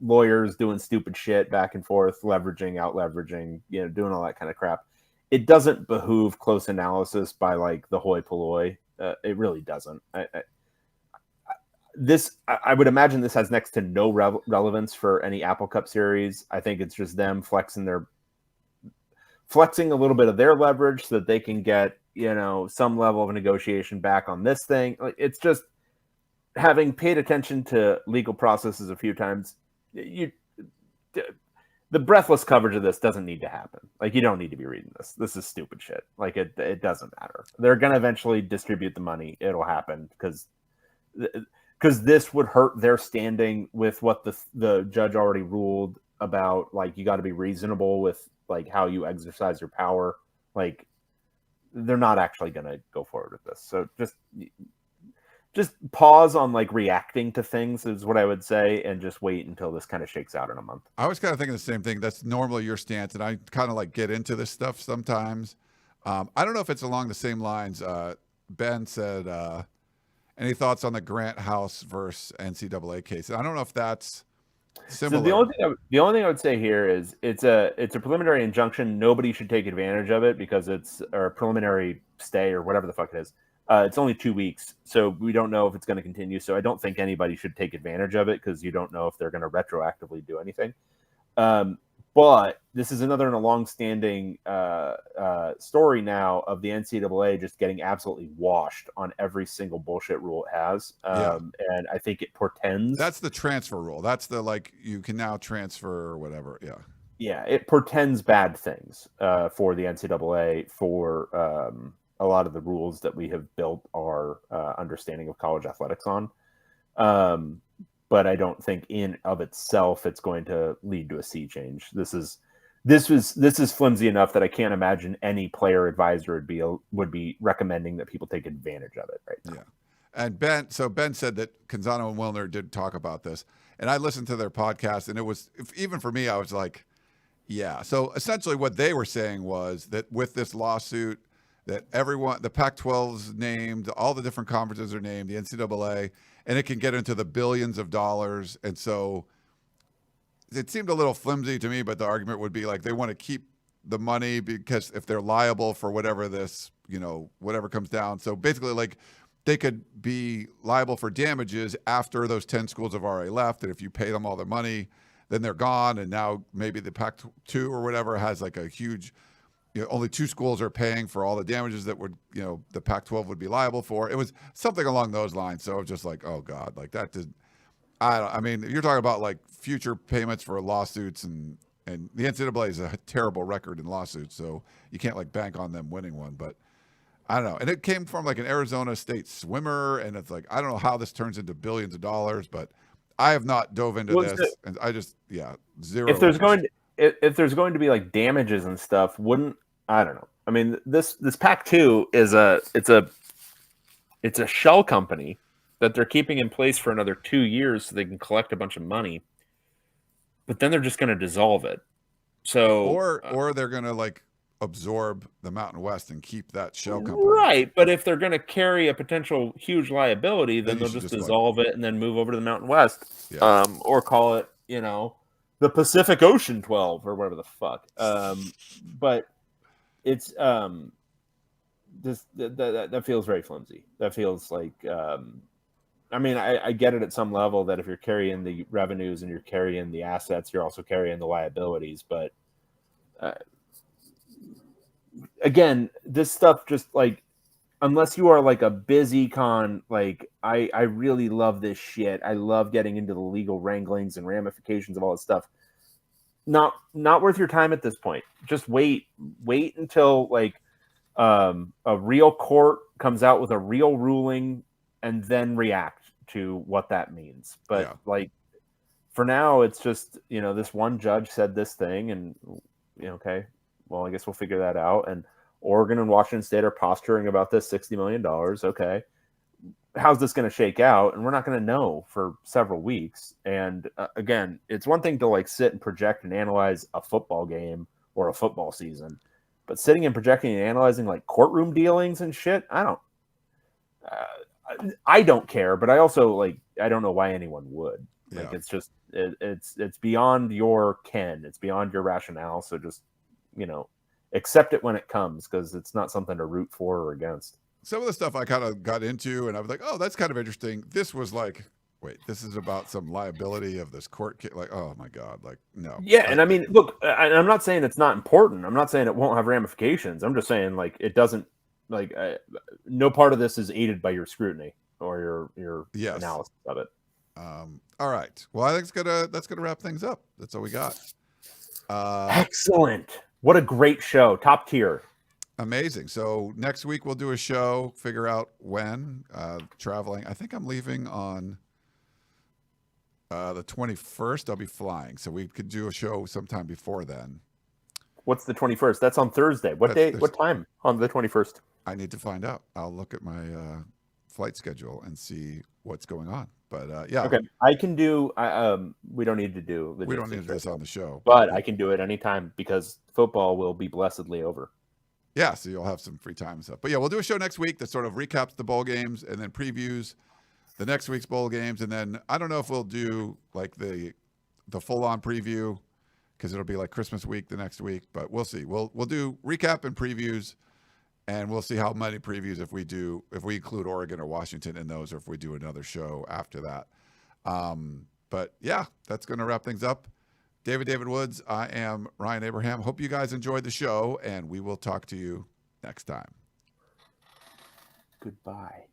lawyers doing stupid shit back and forth, leveraging, out leveraging, doing all that kind of crap. It doesn't behoove close analysis by like the hoi polloi. It really doesn't. I would imagine this has next to no relevance for any Apple Cup series. I think it's just them flexing a little bit of their leverage so that they can get, some level of negotiation back on this thing. It's just, having paid attention to legal processes a few times, the breathless coverage of this doesn't need to happen. Like, you don't need to be reading this. This is stupid shit. Like, it doesn't matter. They're going to eventually distribute the money. It'll happen because this would hurt their standing with what the judge already ruled about. Like, you got to be reasonable with like how you exercise your power. Like, they're not actually going to go forward with this. So just pause on like reacting to things is what I would say, and just wait until this kind of shakes out in a month. I was kind of thinking the same thing. That's normally your stance, and I kind of like get into this stuff sometimes. I don't know if it's along the same lines. Ben said, any thoughts on the Grant House versus NCAA case? And I don't know if that's similar. So the only thing I would say here is it's a preliminary injunction. Nobody should take advantage of it because it's a preliminary stay or whatever the fuck it is. It's only 2 weeks, so we don't know if it's going to continue. So I don't think anybody should take advantage of it because you don't know if they're going to retroactively do anything. But this is another in a long-standing story now of the NCAA just getting absolutely washed on every single bullshit rule it has. And I think it portends. That's the transfer rule. That's the, like, you can now transfer or whatever. Yeah. Yeah, it portends bad things for the NCAA for a lot of the rules that we have built our understanding of college athletics on. But I don't think in of itself it's going to lead to a sea change. This is flimsy enough that I can't imagine any player advisor would be recommending that people take advantage of it right now. Yeah. And Ben said that Canzano and Wilner did talk about this, and I listened to their podcast, and it was, even for me, I was like, yeah. So essentially what they were saying was that with this lawsuit, that everyone, the Pac-12's named, all the different conferences are named, the NCAA, and it can get into the billions of dollars. And so it seemed a little flimsy to me, but the argument would be like they want to keep the money because if they're liable for whatever this, whatever comes down. So basically, like, they could be liable for damages after those 10 schools have already left. And if you pay them all their money, then they're gone. And now maybe the Pac-2 or whatever has like a huge, only 2 schools are paying for all the damages that would, the Pac-12 would be liable for. It was something along those lines. So I was just like, oh God, like that did. I mean, you're talking about like future payments for lawsuits, and the NCAA is a terrible record in lawsuits, so you can't like bank on them winning one. But I don't know. And it came from like an Arizona State swimmer, and it's like, I don't know how this turns into billions of dollars, but I have not dove into this, and I just zero. If there's going to be like damages and stuff, I don't know. I mean, this Pac-2 is it's a shell company that they're keeping in place for another 2 years so they can collect a bunch of money, but then they're just going to dissolve it. So or they're going to like absorb the Mountain West and keep that shell company. Right, but if they're going to carry a potential huge liability, then they'll just dissolve it and then move over to the Mountain West, or call it, the Pacific Ocean 12 or whatever the fuck. But it's that feels very flimsy. That feels like I mean, I get it at some level that if you're carrying the revenues and you're carrying the assets, you're also carrying the liabilities. But again, this stuff just like, unless you are like a busy con, like I really love this shit. I love getting into the legal wranglings and ramifications of all this stuff. Not worth your time at this point. Just wait until like a real court comes out with a real ruling, and then react to what that means. But like for now, it's just, this one judge said this thing, and okay, well, I guess we'll figure that out. And Oregon and Washington State are posturing about this $60 million. Okay, how's this going to shake out? And we're not going to know for several weeks. And again, it's one thing to like sit and project and analyze a football game or a football season, but sitting and projecting and analyzing like courtroom dealings and shit, I don't care, but I also like, I don't know why anyone would. Like, it's just, it's beyond your ken. It's beyond your rationale. So just, accept it when it comes, because it's not something to root for or against. Some of the stuff I kind of got into, and I was like, oh, that's kind of interesting. This was like, wait, this is about some liability of this court case. Like, oh my God, like, no. Yeah, and I mean, look, I'm not saying it's not important. I'm not saying it won't have ramifications. I'm just saying, like, it doesn't, like, no part of this is aided by your scrutiny or your analysis of it. All right. Well, I think that's gonna wrap things up. That's all we got. Excellent. What a great show. Top tier. Amazing. So next week we'll do a show, figure out when, traveling. I think I'm leaving on the 21st. I'll be flying. So we could do a show sometime before then. What's the 21st? That's on Thursday. What day? What time on the 21st? I need to find out. I'll look at my flight schedule and see what's going on. But yeah. Okay. I can do, we don't need to do we don't need this on the show. But I can do it anytime because football will be blessedly over. Yeah, so you'll have some free time and stuff. But yeah, we'll do a show next week that sort of recaps the bowl games and then previews the next week's bowl games. And then I don't know if we'll do like the full-on preview because it'll be like Christmas week the next week. But we'll see. We'll do recap and previews, and we'll see how many previews if we include Oregon or Washington in those, or if we do another show after that. But yeah, that's going to wrap things up. David Woods, I am Ryan Abraham. Hope you guys enjoyed the show, and we will talk to you next time. Goodbye.